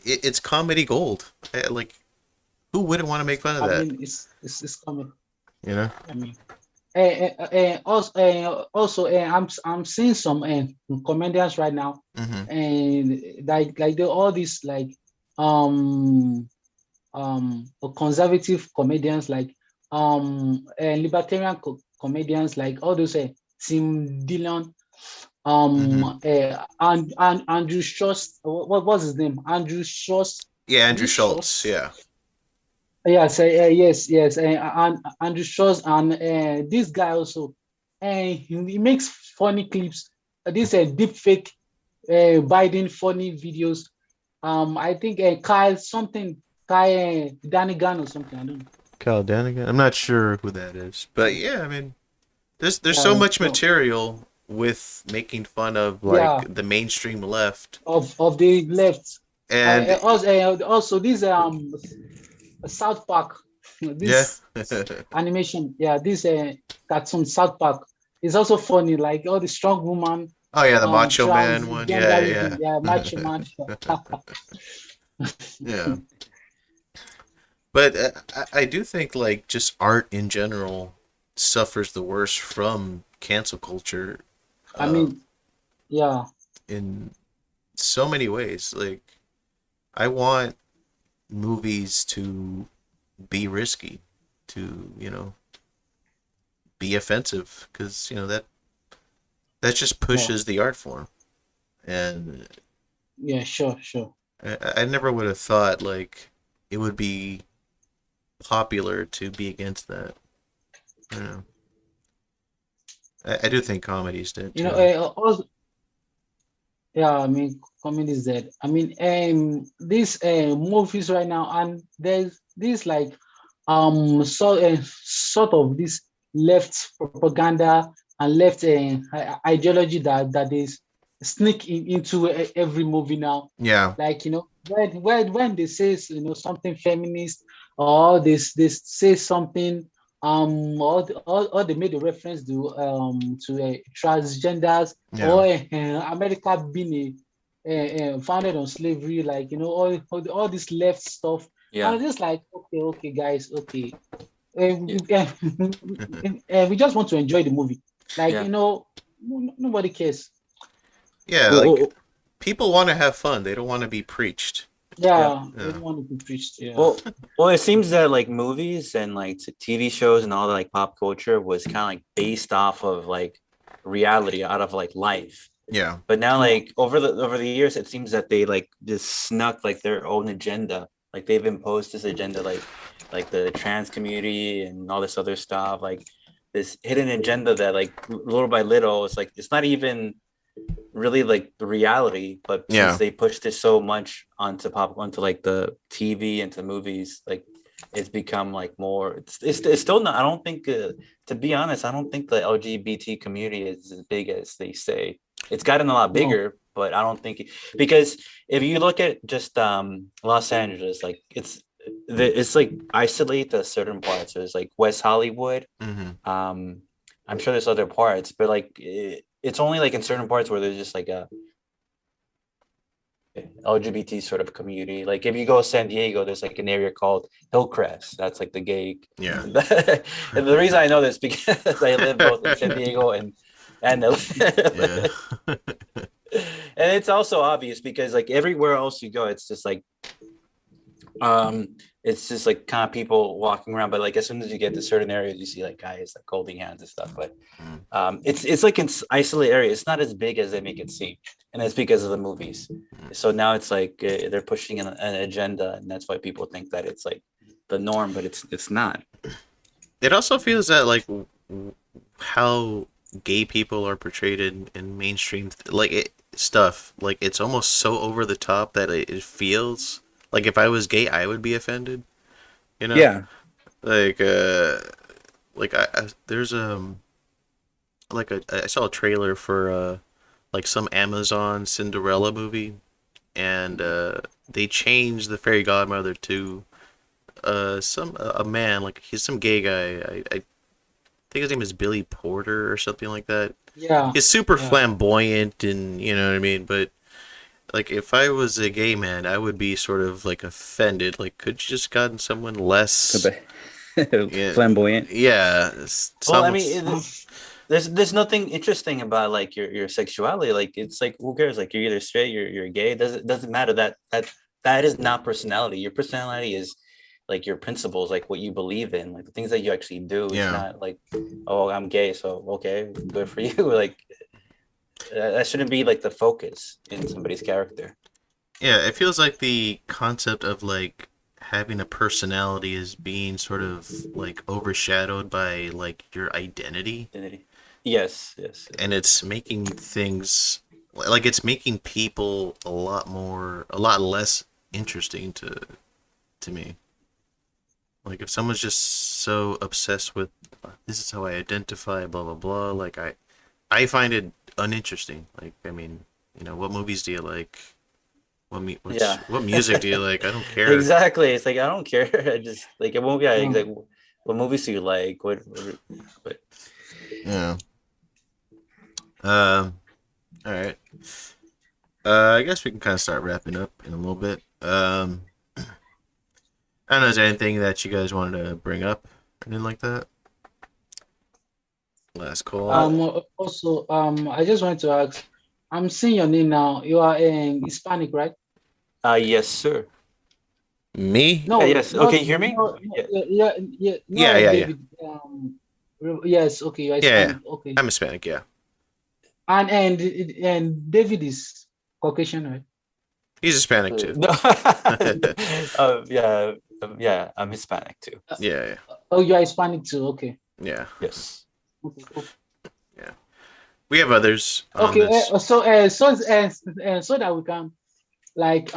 It's comedy gold. Like, who wouldn't want to make fun of I that? mean it's coming. You know? I mean, I'm seeing some comedians right now, Hmm. and like they all these like um conservative comedians like libertarian comedians like all those Tim Dillon, Hmm. and Andrew Schultz. What's his name? Andrew Schultz. Yeah, Is Andrew it Schultz. Schultz? Yeah. Yes, yes, and Andrew Schultz and this guy also, and he makes funny clips. This deep fake Biden funny videos. I think Kyle Danigan or something. I don't know. Kyle Danigan. I'm not sure who that is, but yeah, I mean, there's so Yeah, much so material with making fun of yeah, like the mainstream left, of the left. and Also this South Park, yeah. this animation, yeah, this cartoon South Park is also funny. Like all the strong woman, Oh yeah, the Macho Man one. Yeah, transgenderism, yeah, yeah, macho man. yeah. But I do think like just art in general suffers the worst from cancel culture, I uh, mean, yeah, in so many ways. Like I want movies to be risky, to be offensive, because that just yeah, pushes the art form. And yeah, sure, sure. I never would have thought like it would be popular to be against that. You know, I do think comedies did You know, too. also, yeah, I mean, comedy is dead. I mean, these movies right now, and there's this like sort of this left propaganda and left ideology that is sneak into every movie now. Yeah, Like when they say something feminist, or they say something or they made a reference to transgenders, yeah, or America being founded on slavery, like all this left stuff. And Yeah. I'm just like, okay, guys, okay, Yeah. we just want to enjoy the movie, like Yeah. nobody cares. yeah. Well, Like well, people want to have fun. They don't want to be preached. yeah. Yeah, they Yeah, don't want to be preached. Yeah, Well, it seems that like movies and like TV shows and all the like pop culture was kind of like based off of like reality out of like life. yeah, But now yeah, like over the years, it seems that they like just snuck like their own agenda. Like they've imposed this agenda, like the trans community and all this other stuff, like this hidden agenda that like little by little, it's like it's not even really like the reality, but since yeah, they pushed it so much onto like the TV into movies, like it's become like more. It's still not. I don't think to be honest, I don't think the LGBT community is as big as they say. It's gotten a lot no, bigger, but I don't think because if you look at just Los Angeles, like it's like isolated to certain parts. There's like West Hollywood. hmm, Um, I'm sure there's other parts, but like it's only like in certain parts where there's just like a LGBT sort of community. Like if you go to San Diego, there's like an area called Hillcrest. That's like the gay. yeah, And the reason I know this because I live both in San Diego and yeah, and it's also obvious because like everywhere else you go, um it's just like kind of people walking around. But like as soon as you get to certain areas, you see like guys like holding hands and stuff. But mm, it's like an isolated area. It's not as big as they make it seem, and it's because of the movies. mm. So now it's like they're pushing an agenda, and that's why people think that it's like the norm, but it's not. It also feels that like how gay people are portrayed in mainstream stuff. Like it's almost so over the top that it feels like if I was gay, I would be offended. You know, Yeah. like there's I saw a trailer for like some Amazon Cinderella movie, and they changed the fairy godmother to a man, like he's some gay guy. I think his name is Billy Porter or something like that. Yeah, He's super yeah. flamboyant, and you know what I mean. But like, if I was a gay man, I would be sort of like offended. Like, could you just gotten someone less? Yeah, Flamboyant. yeah. Well, I Some. mean, there's nothing interesting about like your sexuality. Like it's like who cares? Like you're either straight, you're gay. Doesn't matter. That is not personality. Your personality is like your principles, like what you believe in, like the things that you actually do. It's Yeah, not like, oh, I'm gay, so okay, good for you. Like that shouldn't be like the focus in somebody's character. yeah. It feels like the concept of like having a personality is being sort of like overshadowed by like your identity, Identity. Yes, yes, and it's making things like it's making people a lot less interesting to me. Like if someone's just so obsessed with this is how I identify, blah blah blah. Like I find it uninteresting. Like I mean, what movies do you like? yeah. What music do you like? I don't care. Exactly. It's like I don't care. I just like a movie. I Mm. like what movies do you like? But Yeah. All right. I guess we can kind of start wrapping up in a little bit. I don't know. Is there anything that you guys wanted to bring up or anything like that? Last call. uh, Also, I just wanted to ask, I'm seeing your name now. You are Hispanic, right? yes, sir. Me? No, Yes. Okay, not you hear me? no, Yeah. yeah, yeah, yeah, not Yeah, like yeah, yeah, David. Yes, okay, you're yeah, yeah. Hispanic, okay. I'm Hispanic. Yeah. And David is Caucasian, right? He's Hispanic too. No. Yeah. Yeah. I'm Hispanic too. Uh, Yeah, oh, you are Hispanic too, okay. yeah, Yes. Okay, cool. yeah. We have others on Okay, this. so that we can like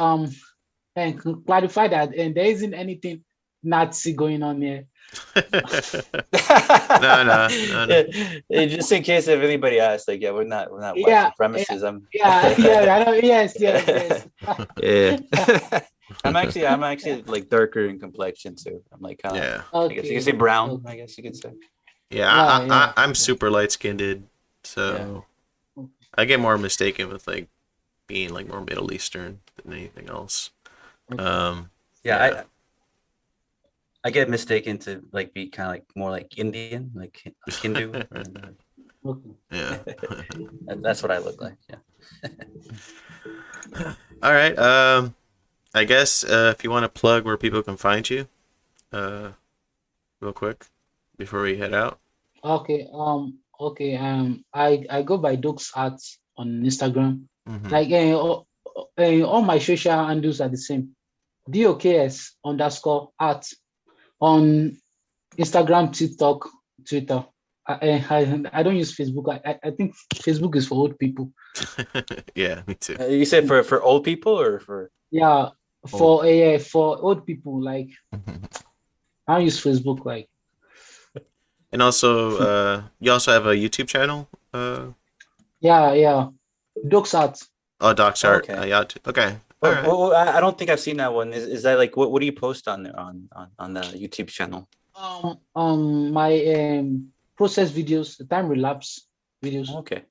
and clarify that, and there isn't anything Nazi going on here. No, no, no, no. Yeah, just in case if anybody asks, like, yeah, we're not white Yeah, yeah, supremacists. I'm yeah. I know. Yes, yes, yes. yeah. I'm actually like darker in complexion too. I'm like kind of, Yeah, I guess you could Okay. say brown. I Okay. guess you could say. yeah. Yeah, yeah. I'm Yeah. super light skinned, Yeah. so I get more mistaken with like being like more Middle Eastern than anything else. Okay. Yeah. Yeah. I get mistaken to like be kind of like more like Indian, like Hindu. Okay. Yeah. That's what I look like. Yeah. All right. I guess if you want to plug where people can find you, uh, real quick before we head out. Okay. Okay. I go by Docs Art on Instagram. Mm-hmm. Like, all my social handles are the same. DOKS_art on Instagram, TikTok, Twitter. I don't use Facebook. I think Facebook is for old people. Yeah, me too. You said for old people or for Yeah, Oh. for old people. Like, I don't use Facebook. Like, And also, you also have a YouTube channel. yeah, Docs Art. Oh, Doc's oh, Art. okay. Yeah. Okay. All Well, right. I don't think I've seen that one. Is that like what do you post on there on the YouTube channel? My process videos, the time relapse videos. Okay.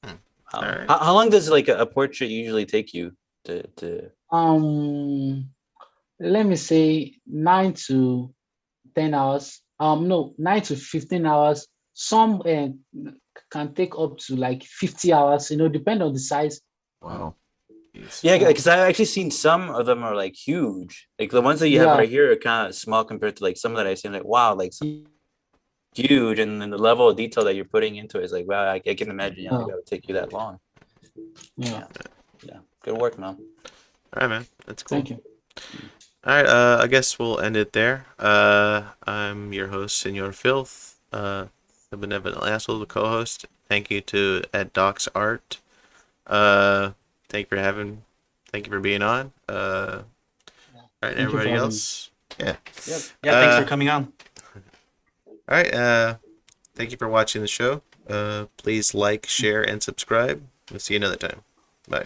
Hmm. Wow. All right. How long does like a portrait usually take you to Let me say 9 to 10 hours. No, 9 to 15 hours. Some can take up to like 50 hours. Depend on the size. Wow. Jeez. Yeah, Yeah, because I've actually seen some of them are like huge. Like the ones that you have yeah, right here are kind of small compared to like some that I've seen. Like wow, like huge, and then the level of detail that you're putting into it is like wow. I can imagine. Yeah, like yeah, that would take you that long. yeah. Yeah, yeah. Good work, man. All right, man. That's cool. Thank you. All right, I guess we'll end it there. I'm your host, Senor Filth, the Benevolent Asshole, the co-host. Thank you to at Doc's Art. Uh, thank you for having, thank you for being on. Yeah. All right, and Thank you for everybody having me. else. Yeah. Yep. Yeah, thanks for Uh, coming on. all right. Thank you for watching the show. Please like, share, and subscribe. We'll see you another time. Bye.